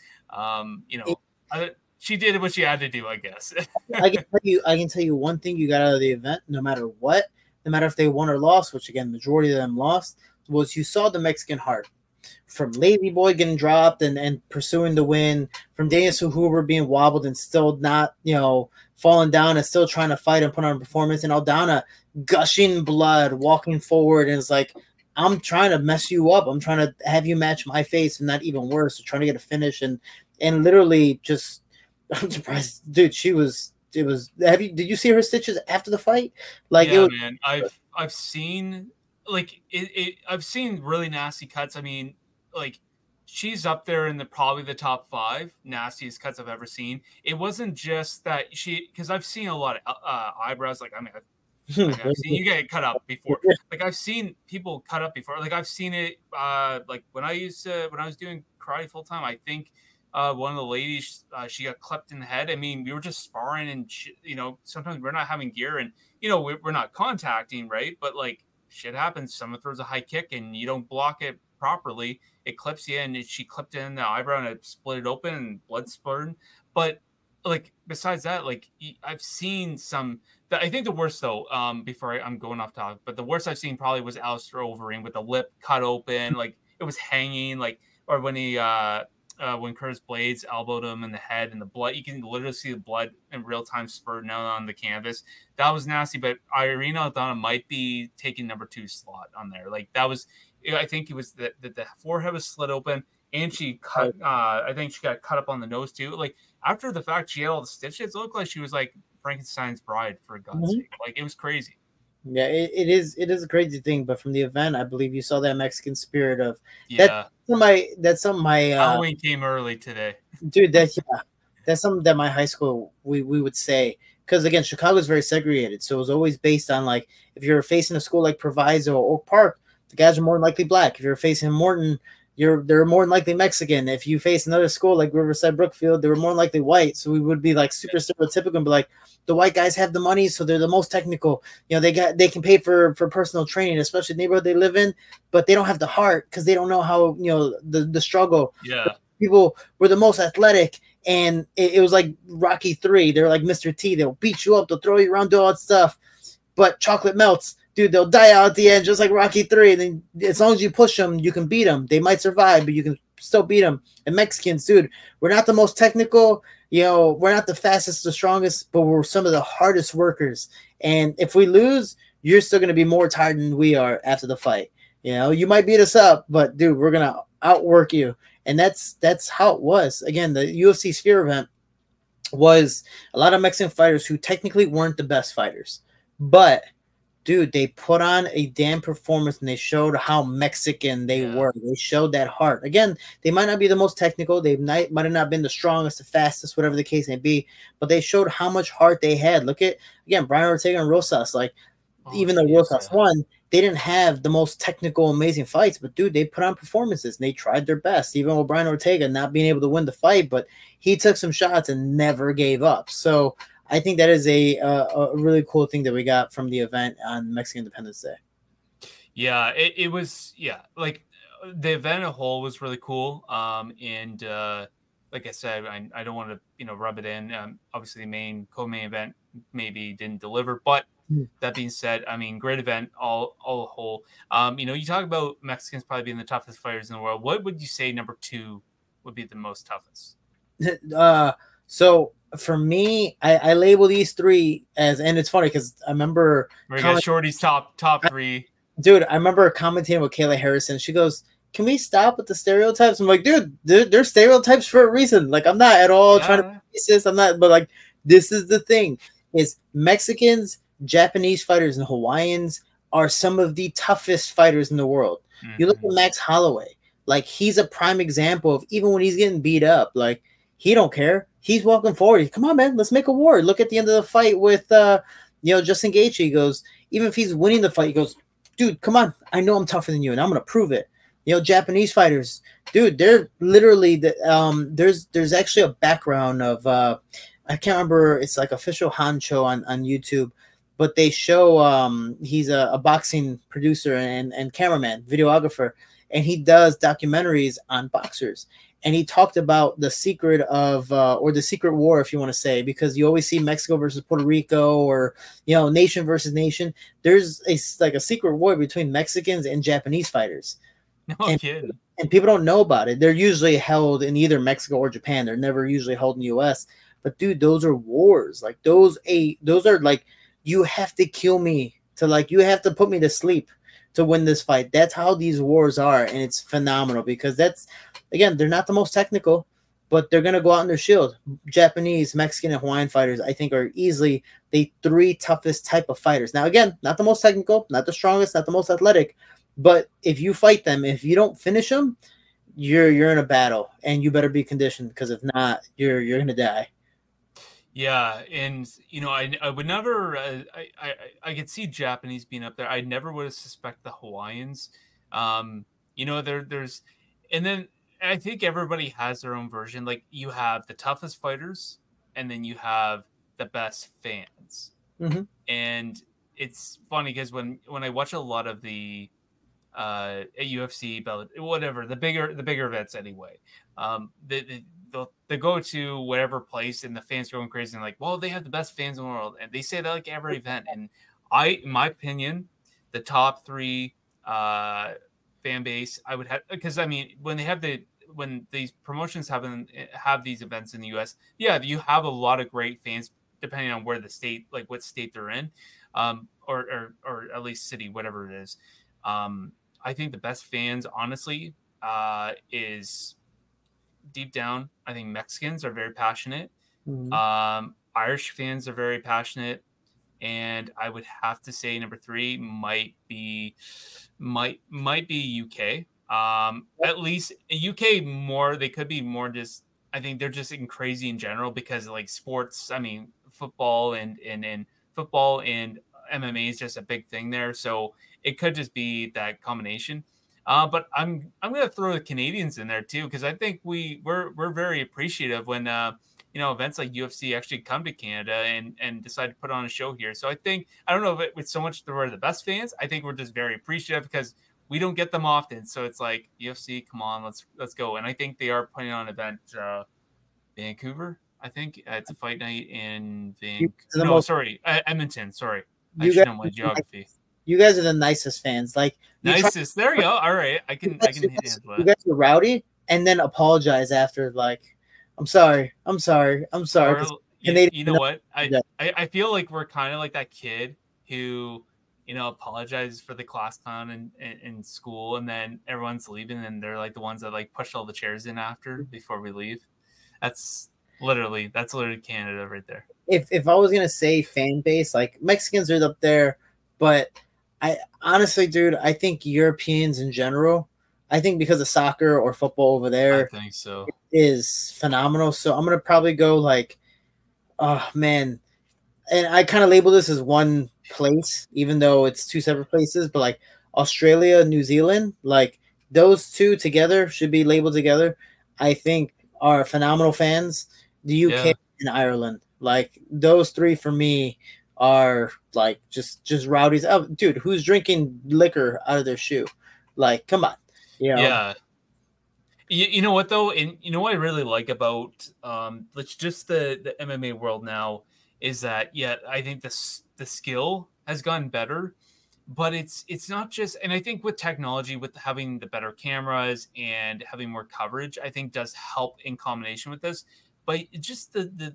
Speaker 2: she did what she had to do, I guess.
Speaker 3: I can tell you one thing you got out of the event, no matter what, no matter if they won or lost, which again, majority of them lost, was you saw the Mexican heart. From Lazy Boy getting dropped and pursuing the win, from Daniel Hoover being wobbled and still not, falling down and still trying to fight and put on a performance, and Aldana gushing blood, walking forward, and it's like, I'm trying to mess you up. I'm trying to have you match my face, and not even worse, so trying to get a finish, and literally just, I'm surprised, dude. It was. Did you see her stitches after the fight? Like,
Speaker 2: yeah, man. I've seen like I've seen really nasty cuts. I mean, like, she's up there in probably the top 5 nastiest cuts I've ever seen. It wasn't just that because I've seen a lot of eyebrows. Like, I mean, I've seen you get cut up before. Like, I've seen people cut up before. Like, I've seen it. Like when I was doing karate full time, I think. One of the ladies, she got clipped in the head. I mean, we were just sparring, and sometimes we're not having gear, and we're not contacting, right? But like, shit happens. Someone throws a high kick, and you don't block it properly. It clips you, and she clipped it in the eyebrow, and it split it open, and blood spurted. But like, besides that, like, I've seen some. I think the worst though, before I'm going off topic, but the worst I've seen probably was Alistair Overeem with the lip cut open, like it was hanging, like, or when he when Curtis Blades elbowed him in the head, and the blood, you can literally see the blood in real time spurting out on the canvas. That was nasty, but Irina Aldana might be taking number 2 slot on there. Like, that was, I think it was the forehead was slit open, and she cut, I think she got cut up on the nose too. Like, after the fact, she had all the stitches. It looked like she was like Frankenstein's bride, for God's sake. Like, it was crazy.
Speaker 3: Yeah, it is a crazy thing, but from the event, I believe you saw that Mexican spirit of
Speaker 2: yeah.
Speaker 3: That's something my
Speaker 2: Halloween came early today,
Speaker 3: dude. That's something that my high school we would say, because again, Chicago is very segregated, so it was always based on, like, if you're facing a school like Proviso or Oak Park, the guys are more than likely black. If you're facing Morton, they're more than likely Mexican. If you face another school like Riverside Brookfield, they were more than likely white. So we would be like super stereotypical and be like, the white guys have the money, so they're the most technical. They can pay for personal training, especially the neighborhood they live in, but they don't have the heart because they don't know how, the struggle.
Speaker 2: Yeah.
Speaker 3: People were the most athletic, and it was like Rocky 3. They're like Mr. T. They'll beat you up, they'll throw you around, do all that stuff, but chocolate melts. Dude, they'll die out at the end, just like Rocky 3. And then as long as you push them, you can beat them. They might survive, but you can still beat them. And Mexicans, dude, we're not the most technical. We're not the fastest, the strongest, but we're some of the hardest workers. And if we lose, you're still going to be more tired than we are after the fight. You might beat us up, but dude, we're going to outwork you. And that's how it was. Again, the UFC Sphere event was a lot of Mexican fighters who technically weren't the best fighters, but dude, they put on a damn performance, and they showed how Mexican they were. They showed that heart. Again, they might not be the most technical. They might have not been the strongest, the fastest, whatever the case may be, but they showed how much heart they had. Look at, again, Brian Ortega and Rosas. Like, even though Rosas won, they didn't have the most technical, amazing fights, but dude, they put on performances, and they tried their best, even with Brian Ortega not being able to win the fight, but he took some shots and never gave up. So I think that is a really cool thing that we got from the event on Mexican Independence Day.
Speaker 2: Yeah, it was, like, the event as a whole was really cool. And like I said, I don't want to, rub it in. Obviously, the co-main event maybe didn't deliver, but that being said, I mean, great event all whole. You talk about Mexicans probably being the toughest fighters in the world. What would you say number 2 would be the most toughest?
Speaker 3: So for me, I label these three as, and it's funny because I remember
Speaker 2: We got Shorty's top three.
Speaker 3: dude, I remember commenting with Kayla Harrison. She goes, "Can we stop with the stereotypes?" I'm like, dude, they're stereotypes for a reason. Like, I'm not at all trying to
Speaker 2: Yeah.
Speaker 3: be racist. I'm not, but like, this is the thing: is Mexicans, Japanese fighters, and Hawaiians are some of the toughest fighters in the world. You look
Speaker 2: Mm-hmm.
Speaker 3: at Max Holloway, like he's a prime example of even when he's getting beat up, like he don't care. He's walking forward. Come on, man, let's make a war. Look at the end of the fight with Justin Gaethje. He goes, even if he's winning the fight, he goes, dude, come on. I know I'm tougher than you, and I'm gonna prove it. Japanese fighters, dude, they're literally there's actually a background of I can't remember. It's like official Hancho on YouTube, but they show he's a boxing producer and cameraman, videographer, and he does documentaries on boxers. And he talked about the secret of or the secret war, if you want to say, because you always see Mexico versus Puerto Rico, or nation versus nation. There's like a secret war between Mexicans and Japanese fighters,
Speaker 2: No
Speaker 3: and
Speaker 2: kidding.
Speaker 3: and people don't know about it. They're usually held in either Mexico or Japan. They're never usually held in the U.S. But dude, those are wars. Like those are like, you have to kill me to, like, you have to put me to sleep to win this fight. That's how these wars are, and it's phenomenal because that's, again, they're not the most technical, but they're gonna go out in their shield. Japanese, Mexican, and Hawaiian fighters, I think, are easily the three toughest type of fighters. Now, again, not the most technical, not the strongest, not the most athletic, but if you fight them, if you don't finish them, you're in a battle, and you better be conditioned, because if not, you're gonna die.
Speaker 2: Yeah, and I would never. I could see Japanese being up there. I never would have suspect the Hawaiians. There's, and then I think everybody has their own version. Like you have the toughest fighters, and then you have the best fans.
Speaker 3: Mm-hmm.
Speaker 2: And it's funny because when I watch a lot of the UFC, whatever the bigger events anyway. They go to whatever place and the fans are going crazy and like, well, they have the best fans in the world, and they say that like every event. And in my opinion, the top three fan base I would have, because I mean when these promotions have these events in the U.S., yeah, you have a lot of great fans depending on where the state, like what state they're in, or at least city, whatever it is. I think the best fans, honestly, is deep down. I think Mexicans are very passionate.
Speaker 3: Mm-hmm.
Speaker 2: Irish fans are very passionate, and I would have to say number three might be UK. At least UK more. They could be more just. I think they're just crazy in general because like sports. I mean, football and football and MMA is just a big thing there. So it could just be that combination. But I'm gonna throw the Canadians in there too because I think we're very appreciative when events like UFC actually come to Canada and decide to put on a show here. So I don't know if it's so much that we're the best fans. I think we're just very appreciative because we don't get them often. So it's like UFC, come on, let's go. And I think they are putting on an event Vancouver. I think it's a fight night in No,
Speaker 3: Most,
Speaker 2: sorry, Edmonton. Sorry, I
Speaker 3: you
Speaker 2: should
Speaker 3: guys,
Speaker 2: know my geography.
Speaker 3: you guys are the nicest fans. Like, you try,
Speaker 2: Nicest. There you go. All right, I can handle
Speaker 3: you
Speaker 2: that.
Speaker 3: guys are rowdy, and then apologize after. Like, I'm sorry, I'm sorry, I'm sorry.
Speaker 2: Or
Speaker 3: Because Canadian,
Speaker 2: you know what? I feel like we're kind of like that kid who apologizes for the class clown in school, and then everyone's leaving, and they're like the ones that like push all the chairs in after before we leave. That's literally Canada right there.
Speaker 3: if I was gonna say fan base, like Mexicans are up there, but I honestly, dude, I think Europeans in general, I think because of soccer or football over
Speaker 2: I
Speaker 3: there
Speaker 2: think so.
Speaker 3: is phenomenal. So I'm gonna probably go like, oh man, and I kind of label this as one place, even though it's two separate places, but like Australia, New Zealand, like those two together should be labeled together. I think are phenomenal fans. The UK
Speaker 2: Yeah.
Speaker 3: and Ireland, like those three for me are like just rowdies. Oh, dude, who's drinking liquor out of their shoe? Like, come on,
Speaker 2: Yeah. You know what though, and you know what I really like about let's just the MMA world now is that I think the skill has gotten better, but it's not just, and I think with technology, with having the better cameras and having more coverage, I think does help in combination with this. but just the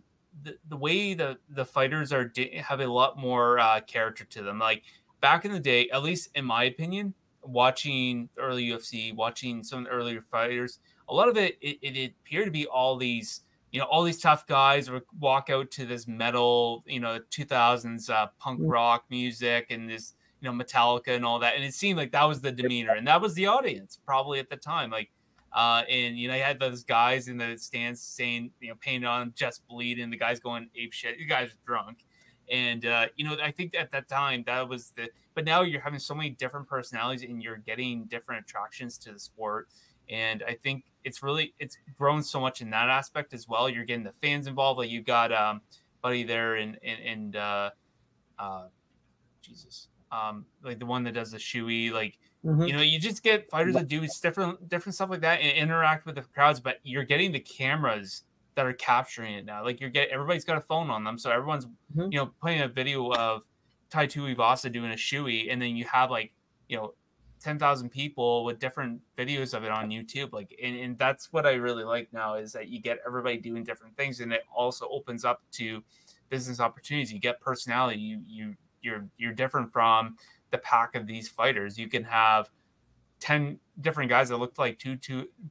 Speaker 2: way the fighters have a lot more character to them. Like back in the day, at least in my opinion, watching the early UFC, watching some of the earlier fighters, a lot of it appeared to be all these, all these tough guys would walk out to this metal, 2000s punk rock music and this, Metallica and all that. And it seemed like that was the demeanor and that was the audience probably at the time. Like, and you had those guys in the stands saying, painted on just bleed, and the guys going ape shit. You guys are drunk, and I think at that time that was the. But now you're having so many different personalities, and you're getting different attractions to the sport. And I think it's grown so much in that aspect as well. You're getting the fans involved. Like you got Buddy there and Jesus, like the one that does the shoey, like you just get fighters that do different stuff like that and interact with the crowds, but you're getting the cameras that are capturing it now. Like everybody's got a phone on them, so everyone's playing a video of Tai Tuivasa doing a shoey, and then you have 10,000 people with different videos of it on YouTube. Like, and that's what I really like now is that you get everybody doing different things, and it also opens up to business opportunities. You get personality. You're different from the pack of these fighters. You can have 10 different guys that look like Tai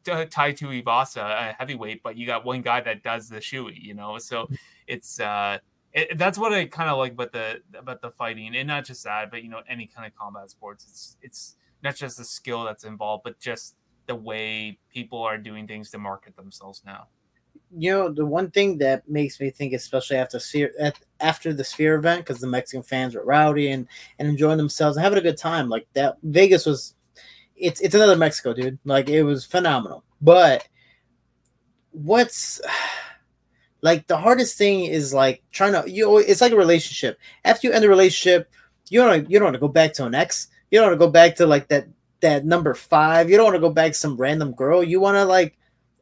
Speaker 2: Tuivasa, a heavyweight, but you got one guy that does the shoey, so it's that's what I kind of like about the fighting, and not just that, but any kind of combat sports. It's not just the skill that's involved, but just the way people are doing things to market themselves now.
Speaker 3: The one thing that makes me think, especially after the Sphere event, because the Mexican fans were rowdy and enjoying themselves and having a good time, like that. Vegas was, it's another Mexico, dude. Like it was phenomenal. But what's like the hardest thing is like trying to it's like a relationship. After you end a relationship, you don't want to go back to an ex. You don't want to go back to like that number 5. You don't want to go back to some random girl. You want to like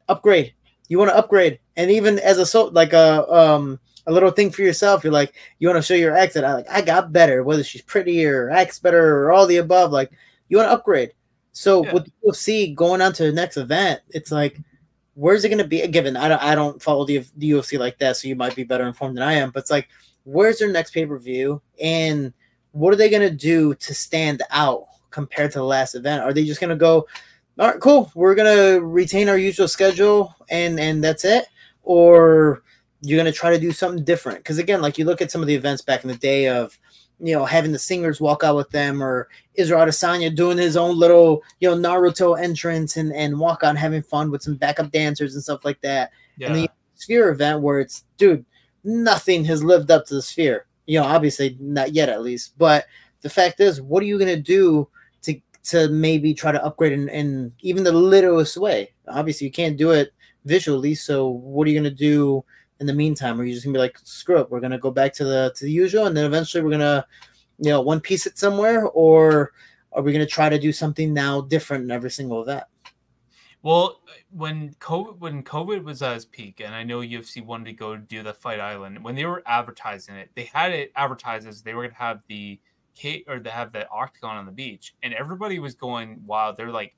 Speaker 3: upgrade. You want to upgrade, and even as a little thing for yourself, you're like you want to show your ex that I got better, whether she's pretty or acts better or all the above. Like you want to upgrade. So with UFC going on to the next event, it's like where's it going to be? Given I don't follow the UFC like that, so you might be better informed than I am. But it's like where's their next pay-per-view, and what are they going to do to stand out compared to the last event? Are they just going to go, all right, cool, we're going to retain our usual schedule and that's it? Or you're going to try to do something different? Because again, like you look at some of the events back in the day of, having the singers walk out with them, or Israel Adesanya doing his own little, Naruto entrance and walk on having fun with some backup dancers and stuff like that. Yeah. And the Sphere event where it's, dude, nothing has lived up to the Sphere. Obviously not yet at least. But the fact is, what are you going to do to maybe try to upgrade in even the littlest way? Obviously, you can't do it visually. So what are you going to do in the meantime? Are you just going to be like, screw it, we're going to go back to the usual, and then eventually we're going to, one piece it somewhere? Or are we going to try to do something now different in every single event?
Speaker 2: Well, when COVID was at its peak, and I know UFC wanted to go do the Fight Island, when they were advertising it, they had it advertised as they were going to have the octagon on the beach, and everybody was going wild. They're like,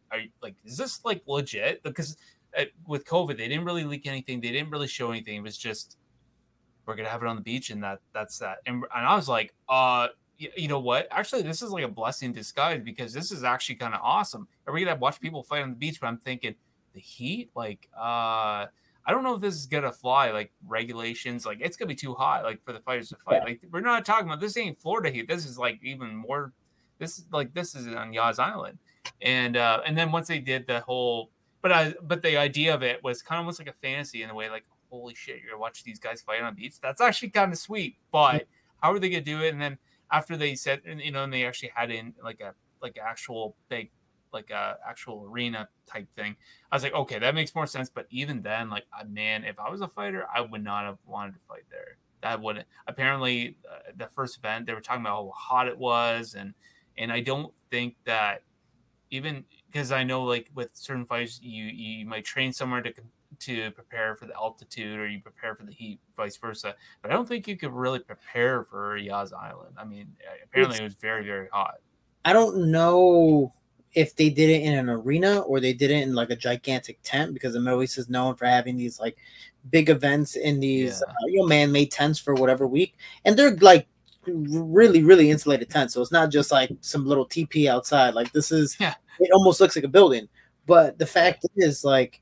Speaker 2: is this like legit? Because with COVID, they didn't really leak anything. They didn't really show anything. It was just, we're going to have it on the beach, and that's that. And I was like, you know what? Actually, this is like a blessing in disguise, because this is actually kind of awesome. Are we going to watch people fight on the beach? But I'm thinking the heat, like, I don't know if this is going to fly, like regulations, like it's going to be too hot, like for the fighters to fight. Like we're not talking about, this ain't Florida heat. This is like even more, this is on Yas Island. And then once they did the whole, but the idea of it was kind of almost like a fantasy in a way, like, holy shit, you're going to watch these guys fight on the beach. That's actually kind of sweet, but how are they going to do it? And then after they said, and they actually had in like actual big, like a actual arena type thing, I was like, okay, that makes more sense. But even then, like, man, if I was a fighter, I would not have wanted to fight there. That wouldn't. Apparently, the first event they were talking about how hot it was, and I don't think that, even because I know like with certain fights, you might train somewhere to prepare for the altitude, or you prepare for the heat, vice versa. But I don't think you could really prepare for Yas Island. I mean, apparently it was very, very hot.
Speaker 3: I don't know if they did it in an arena or they did it in like a gigantic tent, because the Middle East is known for having these like big events in these
Speaker 2: Yeah.
Speaker 3: man-made tents for whatever week, and they're like really really insulated tents, so it's not just like some little TP outside. Like this is,
Speaker 2: Yeah.
Speaker 3: it almost looks like a building. But the
Speaker 2: Yeah.
Speaker 3: fact is, like,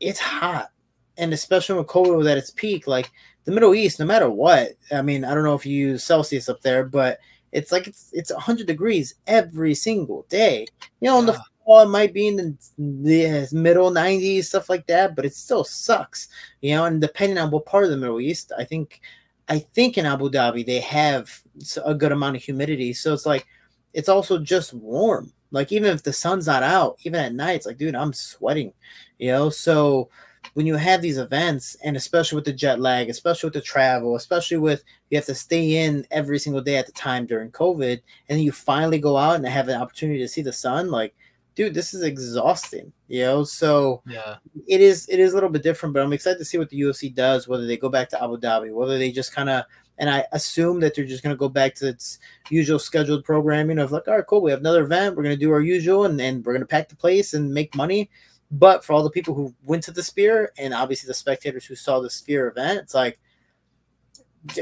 Speaker 3: it's hot, and especially when COVID was at its peak, like the Middle East, no matter what. I mean, I don't know if you use Celsius up there, but it's like it's 100 degrees every single day. You know, in the
Speaker 2: Yeah.
Speaker 3: fall it might be in the middle 90s, stuff like that, but it still sucks. You know, and depending on what part of the Middle East, I think in Abu Dhabi they have a good amount of humidity, so it's like it's also just warm. Like even if the sun's not out, even at night, it's like, dude, I'm sweating. You know, so when you have these events, and especially with the jet lag, especially with the travel, especially with you have to stay in every single day at the time during COVID, and then you finally go out and have an opportunity to see the sun, like, dude, this is exhausting. You know, so
Speaker 2: Yeah.
Speaker 3: it is a little bit different, but I'm excited to see what the UFC does, whether they go back to Abu Dhabi, whether they just kind of, and I assume that they're just going to go back to its usual scheduled programming of like, all right, cool, we have another event, we're going to do our usual, and we're going to pack the place and make money. But for all the people who went to the Sphere, and obviously the spectators who saw the Sphere event, it's like,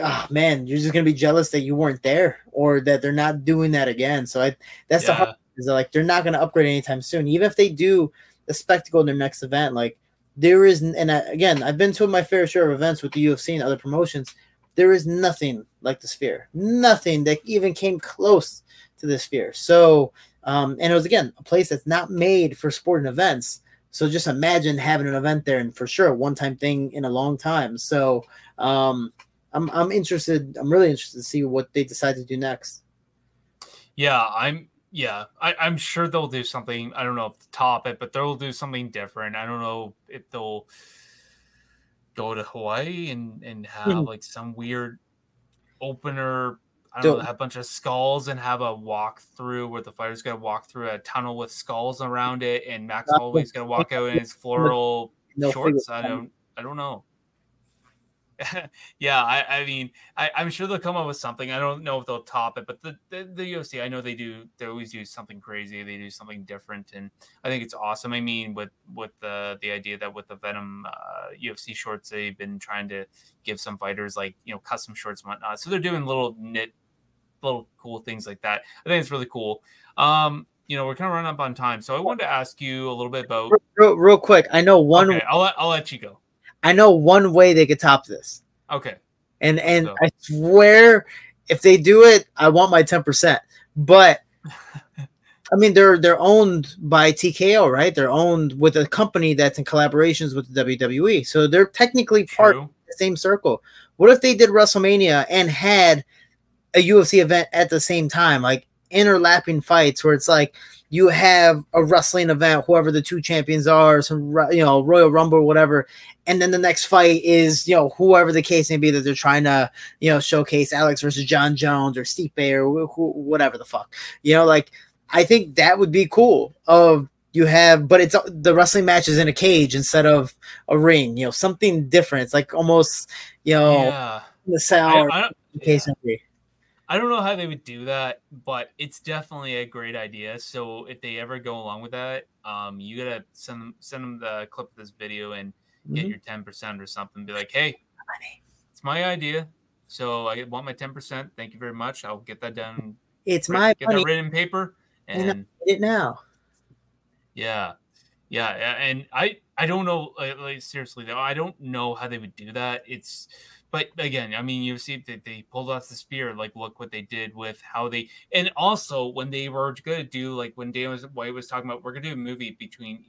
Speaker 3: oh man, you're just gonna be jealous that you weren't there, or that they're not doing that again. So that's the hard,
Speaker 2: Yeah.
Speaker 3: is that, like, they're not gonna upgrade anytime soon. Even if they do the spectacle in their next event, like there is, and again, I've been to my fair share of events with the UFC and other promotions. There is nothing like the Sphere, nothing that even came close to the Sphere. So, and it was again a place that's not made for sporting events. So just imagine having an event there, and for sure a one-time thing in a long time. So, I'm interested. I'm really interested to see what they decide to do next.
Speaker 2: Yeah, I'm sure they'll do something. I don't know if to top it, but they'll do something different. I don't know if they'll go to Hawaii and have
Speaker 3: Mhm.
Speaker 2: like some weird opener. I don't know,
Speaker 3: So,
Speaker 2: have a bunch of skulls and have a walk through where the fighter's gonna walk through a tunnel with skulls around it, and Max Holloway's gonna walk out in his floral
Speaker 3: they'll figure
Speaker 2: shorts. I
Speaker 3: it out.
Speaker 2: don't know. Yeah, I mean, I'm sure they'll come up with something. I don't know if they'll top it, but the UFC, I know they do. They always do something crazy. They do something different, and I think it's awesome. I mean, with the idea that with the Venom UFC shorts, they've been trying to give some fighters like custom shorts and whatnot. So they're doing little cool things like that. I think it's really cool. We're kind of running up on time, so I wanted to ask you a little bit about.
Speaker 3: Real quick,
Speaker 2: Okay, I'll let you go.
Speaker 3: I know one way they could top this,
Speaker 2: Okay,
Speaker 3: and
Speaker 2: let's
Speaker 3: and
Speaker 2: go.
Speaker 3: I swear, if they do it, I want my 10%. But I mean, they're owned by TKO, right? They're owned with a company that's in collaborations with the WWE, so they're technically part of
Speaker 2: True.
Speaker 3: the same circle. What if they did WrestleMania and had a UFC event at the same time, like interlapping fights where it's like you have a wrestling event, whoever the two champions are, some Royal Rumble or whatever, and then the next fight is whoever the case may be that they're trying to showcase, Alex versus John Jones or Stipe or whatever the fuck, like I think that would be cool. But it's the wrestling match is in a cage instead of a ring, something different. It's like almost
Speaker 2: Yeah.
Speaker 3: the
Speaker 2: I,
Speaker 3: sound
Speaker 2: I
Speaker 3: case
Speaker 2: yeah.
Speaker 3: may be.
Speaker 2: I don't know how they would do that, but it's definitely a great idea. So if they ever go along with that, you gotta send them the clip of this video and get
Speaker 3: Mm-hmm.
Speaker 2: your 10% or something. Be like, hey, it's my idea, so I want my 10%. Thank you very much. I'll get that done.
Speaker 3: It's my
Speaker 2: Get that
Speaker 3: money,
Speaker 2: written paper,
Speaker 3: and I
Speaker 2: and
Speaker 3: get it now.
Speaker 2: yeah, and I don't know, like seriously though, I don't know how they would do that. But again, I mean, you see that they pulled off the spear. Like, look what they did with how they, and also when they were going to do, like when Dan White was talking about, we're going to do a movie between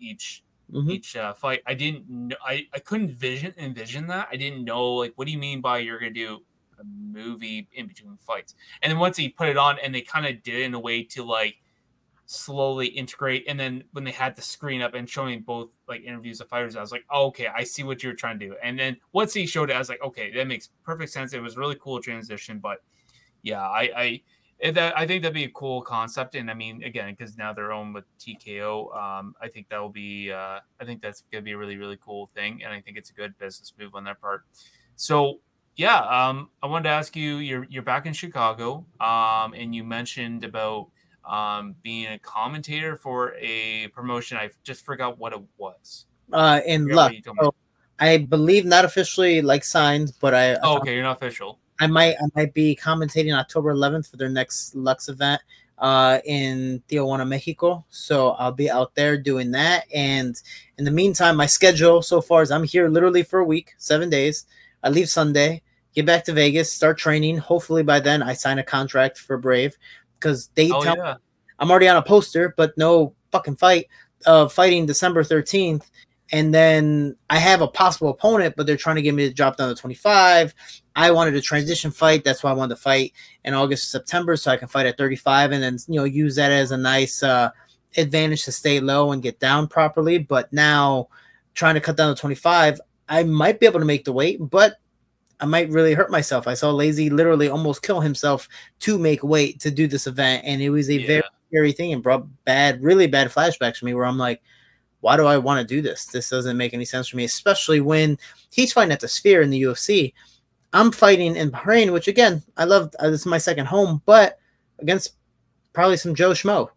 Speaker 3: Mm-hmm.
Speaker 2: each fight. I didn't know, I couldn't envision that. I didn't know, like, what do you mean by you're going to do a movie in between fights? And then once he put it on, and they kind of did it in a way to like slowly integrate. And then when they had the screen up and showing both like interviews of fighters, I was like, oh, okay, I see what you're trying to do. And then once he showed it, I was like, okay, that makes perfect sense. It was really cool transition. But yeah, I think that'd be a cool concept. And I mean, again, because now they're owned with TKO, I think that'll be I think that's gonna be a really, really cool thing. And I think it's a good business move on their part. So yeah, I wanted to ask you, you're back in Chicago, and you mentioned about being a commentator for a promotion. I just forgot what it was.
Speaker 3: In
Speaker 2: Yeah, what
Speaker 3: Luck.
Speaker 2: you told me.
Speaker 3: So I believe not officially like signed, but I
Speaker 2: Oh,
Speaker 3: found
Speaker 2: okay, you're not official.
Speaker 3: I might be commentating October 11th for their next Lux event in Tijuana, Mexico. So I'll be out there doing that. And in the meantime, my schedule so far is I'm here literally for a week, 7 days. I leave Sunday, get back to Vegas, start training. Hopefully by then I sign a contract for Brave because they
Speaker 2: Oh
Speaker 3: tell me
Speaker 2: yeah.
Speaker 3: I'm already on a poster, but no fucking fight. Fighting December 13th. And then I have a possible opponent, but they're trying to get me to drop down to 25. I wanted a transition fight. That's why I wanted to fight in August, September, so I can fight at 35 and then, use that as a nice advantage to stay low and get down properly. But now trying to cut down to 25, I might be able to make the weight, but I might really hurt myself. I saw Lazy literally almost kill himself to make weight to do this event. And it was a very scary thing and brought really bad flashbacks for me where I'm like, why do I want to do this? This doesn't make any sense for me, especially when he's fighting at the Sphere in the UFC. I'm fighting in Bahrain, which again, I love. This is my second home, but against probably some Joe Schmo,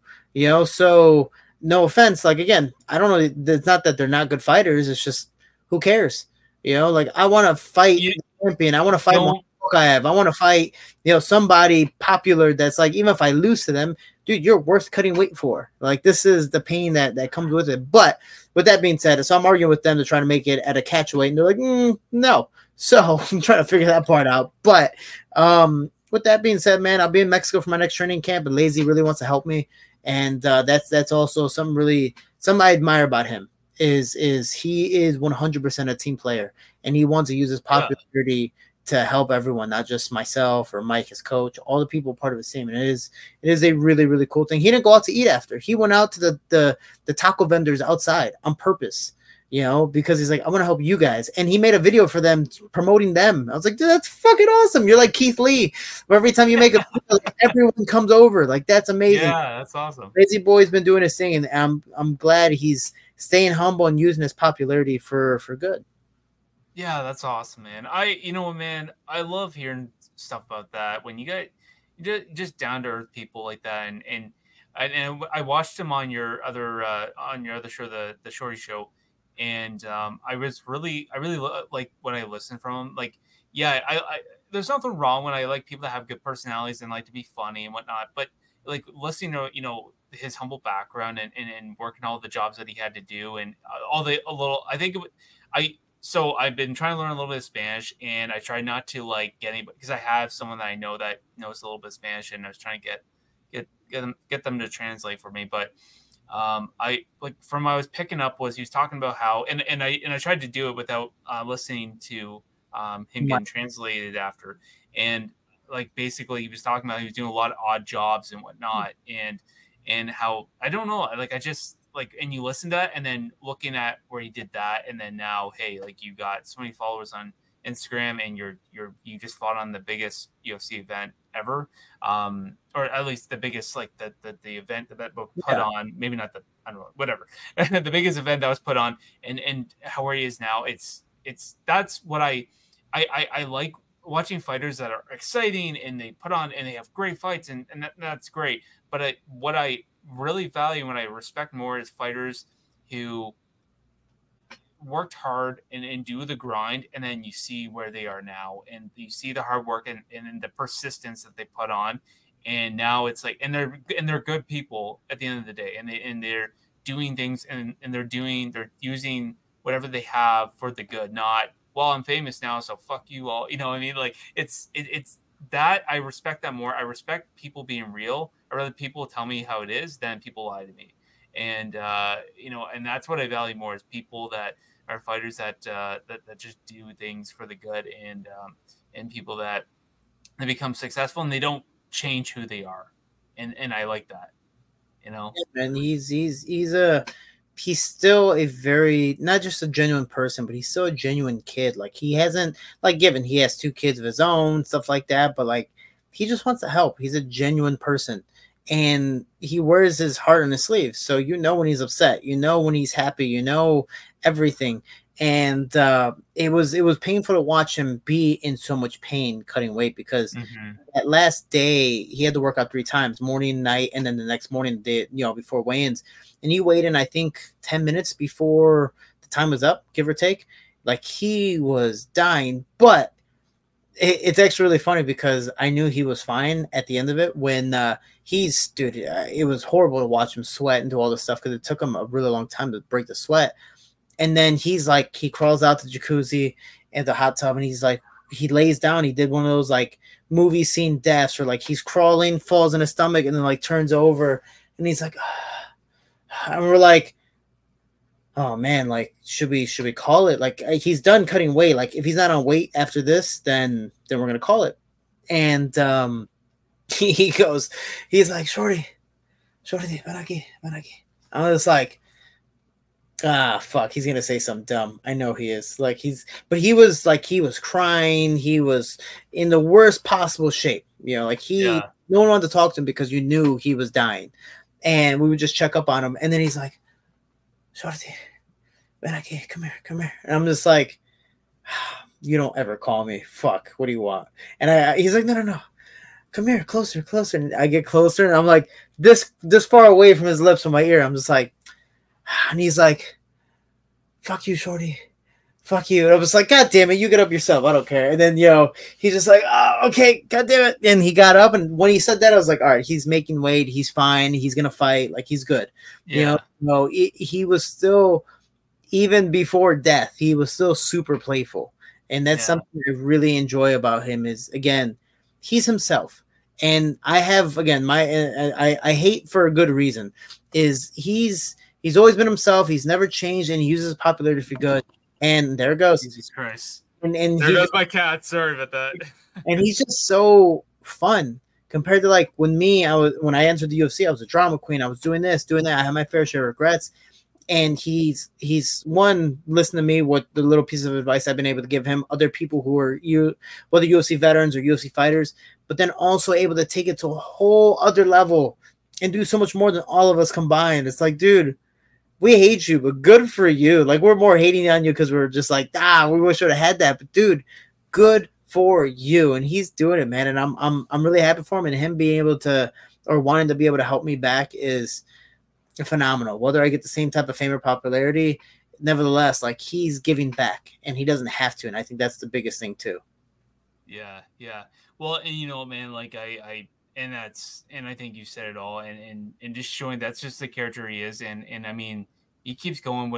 Speaker 3: so no offense. Like, again, I don't know. It's not that they're not good fighters. It's just, who cares? Like, I want to fight the champion. I want to fight Mokaev. I want to fight, somebody popular that's like, even if I lose to them, dude, you're worth cutting weight for. Like, this is the pain that comes with it. But with that being said, so I'm arguing with them to try to make it at a catch weight, and they're like, no. So I'm trying to figure that part out. But with that being said, man, I'll be in Mexico for my next training camp, and Lazy really wants to help me. And that's also something I admire about him is he is 100% a team player, and he wants to use his popularity to help everyone, not just myself or Mike, his coach, all the people part of his team. And it is a really, really cool thing. He didn't go out to eat after. He went out to the taco vendors outside on purpose, because he's like, I want to help you guys. And he made a video for them promoting them. I was like, dude, that's fucking awesome. You're like Keith Lee, where every time you make a video, everyone comes over. Like, that's amazing.
Speaker 2: Yeah, that's awesome.
Speaker 3: Lazy Boy's been doing his thing, and I'm glad he's staying humble and using his popularity for good.
Speaker 2: Yeah, that's awesome, man. Man, I love hearing stuff about that when you get just down to earth people like that, and I watched him on your other show, the Shorty show, and I really like when I listen from him. Like, yeah, I there's nothing wrong when I like people that have good personalities and like to be funny and whatnot, but like listening to his humble background and working all the jobs that he had to do and all the a little, I think So I've been trying to learn a little bit of Spanish, and I try not to like get anybody, because I have someone that I know that knows a little bit of Spanish, and I was trying to get them to translate for me. But I like from what I was picking up was he was talking about how, and I tried to do it without listening to him getting translated after, and like basically he was talking about he was doing a lot of odd jobs and whatnot, and how I don't know, like I just. Like, and you listen to that, and then looking at where he did that, and then now, hey, like you got so many followers on Instagram, and you just fought on the biggest UFC event ever, or at least the biggest, like the event that was put on, maybe not the, I don't know, whatever, the biggest event that was put on, and how where he is now, it's that's what I like watching fighters that are exciting and they put on and they have great fights, and that's great, but what I really value and I respect more is fighters who worked hard and do the grind, and then you see where they are now, and you see the hard work and the persistence that they put on, and now it's like, and they're good people at the end of the day, and they're doing things, and they're using whatever they have for the good, not, well, I'm famous now, so fuck you all, what I mean? Like, it's that I respect that more. I respect people being real. I'd rather people tell me how it is than people lie to me. And and that's what I value more, is people that are fighters that just do things for the good, and people that they become successful and they don't change who they are. And I like that.
Speaker 3: And he's still a very, not just a genuine person, but he's still a genuine kid. Like, he hasn't, like, given he has 2 kids of his own, stuff like that, but like, he just wants to help. He's a genuine person, and he wears his heart on his sleeve. So when he's upset, when he's happy, everything. and it was painful to watch him be in so much pain cutting weight, because
Speaker 2: Mm-hmm.
Speaker 3: that last day he had to work out 3 times, morning, night, and then the next morning, day, before weigh-ins, and he weighed in, I think, 10 minutes before the time was up, give or take. Like, he was dying, but it's actually really funny because I knew he was fine at the end of it when dude, it was horrible to watch him sweat and do all this stuff because it took him a really long time to break the sweat. And then he's like, he crawls out the jacuzzi and the hot tub, and he's like, he lays down. He did one of those like movie scene deaths where like he's crawling, falls in his stomach, and then like turns over, and he's like, and we're like, oh man, like should we call it? Like, he's done cutting weight. Like, if he's not on weight after this, then we're gonna call it. And he goes, he's like, Shorty, ven aquí, ven aquí. I was like, fuck, he's gonna say something dumb. I know he is. Like, he was crying. He was in the worst possible shape. Like, no one wanted to talk to him because you knew he was dying. And we would just check up on him. And then he's like, Shorty, ven aquí, come here. And I'm just like, you don't ever call me. Fuck, what do you want? And he's like, no. Come here, closer. And I get closer, and I'm like, this far away from his lips, from my ear. I'm just like, and he's like, fuck you, Shorty. Fuck you. And I was like, God damn it, you get up yourself. I don't care. And then, he's just like, oh, okay, God damn it. And he got up, and when he said that, I was like, all right, he's making weight. He's fine. He's going to fight. Like, he's good.
Speaker 2: Yeah.
Speaker 3: He was still, even before death, he was still super playful. And that's something I really enjoy about him is, again, he's himself. And I have, again, I hate for a good reason, is he's always been himself. He's never changed, and he uses popularity for good. And there it goes.
Speaker 2: Jesus Christ.
Speaker 3: And
Speaker 2: there goes my cat. Sorry about that.
Speaker 3: And he's just so fun compared to like when I entered the UFC, I was a drama queen. I was doing this, doing that. I had my fair share of regrets. And he's one, listen to me, what the little piece of advice I've been able to give him, other people who are whether UFC veterans or UFC fighters, but then also able to take it to a whole other level and do so much more than all of us combined. It's like, dude, we hate you, but good for you. Like, we're more hating on you because we're just like, we wish we would have had that. But dude, good for you. And he's doing it, man. And I'm really happy for him, and him being able to, or wanting to be able to help me back is phenomenal. Whether I get the same type of fame or popularity, nevertheless, like, he's giving back, and he doesn't have to. And I think that's the biggest thing too.
Speaker 2: Yeah. Well, and man, like I think you said it all, and just showing that's just the character he is, and I mean, he keeps going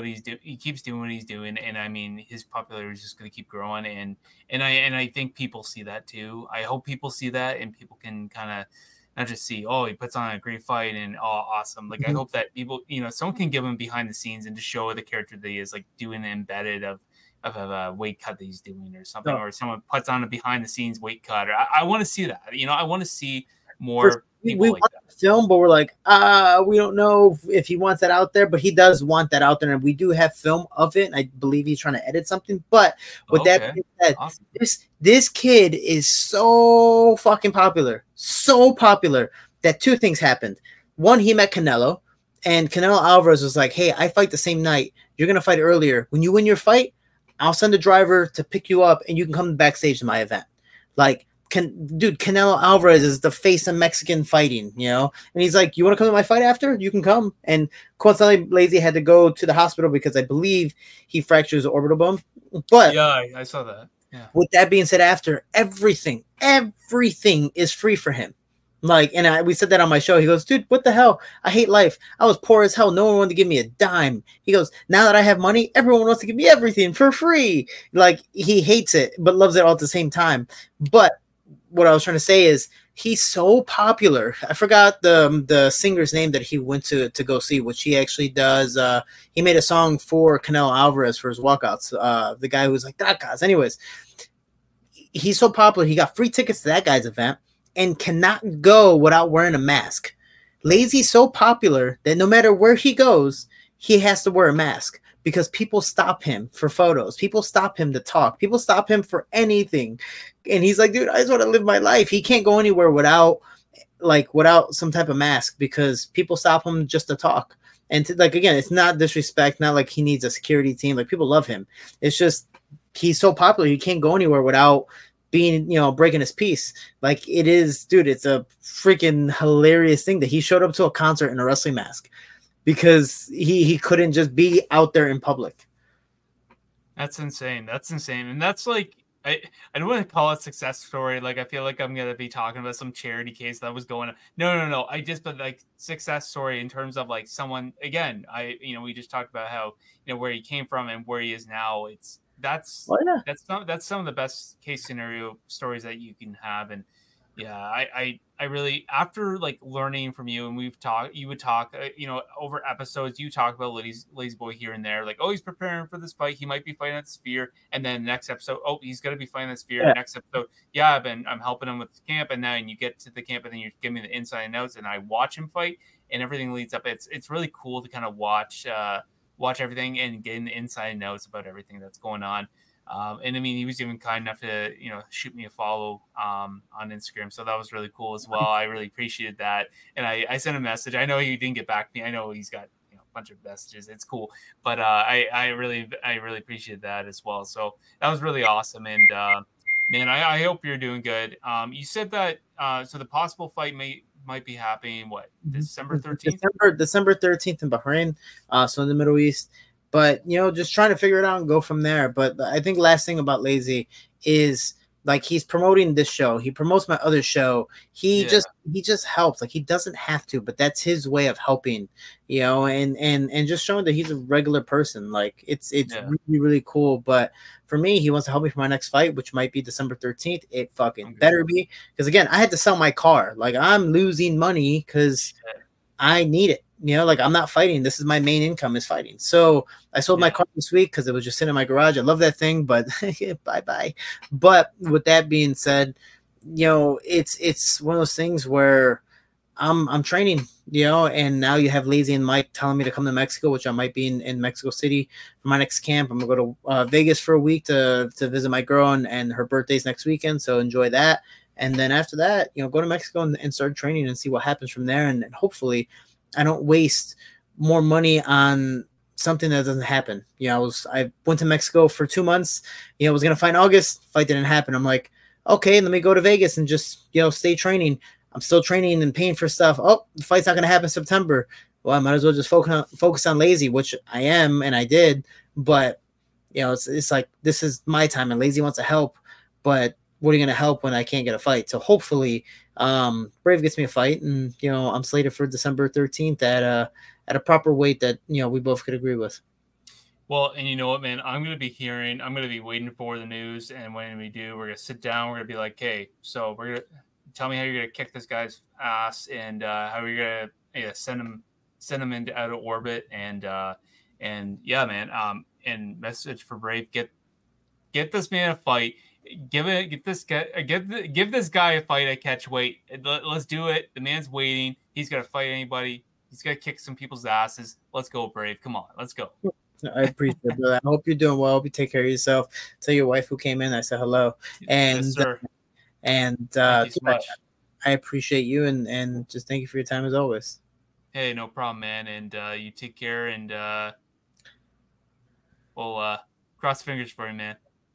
Speaker 2: he keeps doing what he's doing, and I mean, his popularity is just going to keep growing, and I think people see that too. I hope people see that, and people can kind of not just see, oh, he puts on a great fight and awesome. Like, I hope that people, someone can give him behind the scenes and just show the character that he is, like doing the embedded of a weight cut that he's doing or something, or someone puts on a behind the scenes weight cut. Or I want to see that. I want to see more.
Speaker 3: We like want to film, but we're like, we don't know if he wants that out there, but he does want that out there, and we do have film of it. And I believe he's trying to edit something. But with that being said, awesome. This kid is so fucking popular, that two things happened. One, he met Canelo, and Canelo Alvarez was like, hey, I fight the same night. You're gonna fight earlier. When you win your fight, I'll send a driver to pick you up, and you can come backstage to my event. Like, dude, Canelo Alvarez is the face of Mexican fighting, and he's like, you want to come to my fight after? You can come. And coincidentally, Lazy had to go to the hospital because I believe he fractured his orbital bone. But
Speaker 2: yeah, I saw that. Yeah.
Speaker 3: With that being said, after everything is free for him. Like, and we said that on my show. He goes, dude, what the hell? I hate life. I was poor as hell. No one wanted to give me a dime. He goes, now that I have money, everyone wants to give me everything for free. Like, he hates it, but loves it all at the same time. But what I was trying to say is, he's so popular. I forgot the singer's name that he went to go see, which he actually does. He made a song for Canelo Alvarez for his walkouts. The guy who was like, Dracas. Anyways, he's so popular. He got free tickets to that guy's event and cannot go without wearing a mask. Lazy's so popular that no matter where he goes, he has to wear a mask because people stop him for photos. People stop him to talk. People stop him for anything. And he's like, dude, I just want to live my life. He can't go anywhere without like without some type of mask because people stop him just to talk. And to, like again, it's not disrespect, not like he needs a security team. Like people love him. It's just he's so popular, he can't go anywhere without being, breaking his piece. Like it is, dude, it's a freaking hilarious thing that he showed up to a concert in a wrestling mask because he couldn't just be out there in public.
Speaker 2: That's insane. That's insane. And that's like, I don't want to call it success story. Like, I feel like I'm going to be talking about some charity case that was going on. No. But like success story in terms of like someone, again, we just talked about how, where he came from and where he is now. That's some of the best case scenario stories that you can have. And yeah, I really, after like learning from you, and you would talk, over episodes, you talk about Lazy Boy here and there, like, oh, he's preparing for this fight, he might be fighting at the Sphere, and then next episode, oh, he's gonna be fighting at the Sphere.
Speaker 3: Yeah.
Speaker 2: Next episode, yeah, I'm helping him with the camp, and then you get to the camp, and then you give me the inside notes, and I watch him fight, and everything leads up. It's really cool to kind of watch everything and getting the inside notes about everything that's going on. And I mean, he was even kind enough to, shoot me a follow on Instagram. So that was really cool as well. I really appreciated that. And I sent a message. I know he didn't get back to me. I know he's got a bunch of messages. It's cool. But I really appreciated that as well. So that was really awesome. And man, I hope you're doing good. You said that so the possible fight might be happening, what, December 13th?
Speaker 3: December 13th in Bahrain, so in the Middle East. But just trying to figure it out and go from there. But I think last thing about Lazy is like he's promoting this show. He promotes my other show. He just helps. Like he doesn't have to, but that's his way of helping, and just showing that he's a regular person. Like it's really, really cool. But for me, he wants to help me for my next fight, which might be December 13th. It fucking better be. Because again, I had to sell my car. Like I'm losing money because I need it. Like I'm not fighting. This is my main income is fighting. So I sold my car this week because it was just sitting in my garage. I love that thing, but bye. But with that being said, it's one of those things where I'm training, and now you have Lazy and Mike telling me to come to Mexico, which I might be in Mexico City for my next camp. I'm gonna go to Vegas for a week to visit my girl, and her birthday's next weekend. So enjoy that. And then after that, go to Mexico and start training and see what happens from there. And hopefully I don't waste more money on something that doesn't happen. I went to Mexico for 2 months. I was going to fight in August. Fight didn't happen. I'm like, okay, let me go to Vegas and just, stay training. I'm still training and paying for stuff. Oh, the fight's not going to happen in September. Well, I might as well just focus on Lazy, which I am, and I did. But, it's like, this is my time, and Lazy wants to help. But what are you going to help when I can't get a fight? So hopefully Brave gets me a fight, and I'm slated for December 13th at a proper weight that we both could agree with.
Speaker 2: Well, and you know what, man, I'm going to be waiting for the news, and when we do, we're going to sit down, we're going to be like, hey, so we're going to tell me how you're going to kick this guy's ass, and how you're going to send him into out of orbit, and yeah, man, and message for Brave, get this man a fight. Give this guy a fight at catch weight. Let's do it. The man's waiting. He's gonna fight anybody. He's gonna kick some people's asses. Let's go, Brave. Come on, let's go.
Speaker 3: I appreciate it, brother. I hope you're doing well. I hope you take care of yourself. Tell your wife who came in I said hello. And
Speaker 2: yes, sir.
Speaker 3: Thank you so much. I appreciate you and just thank you for your time as always.
Speaker 2: Hey, no problem, man. And you take care, and we'll cross fingers for you, man.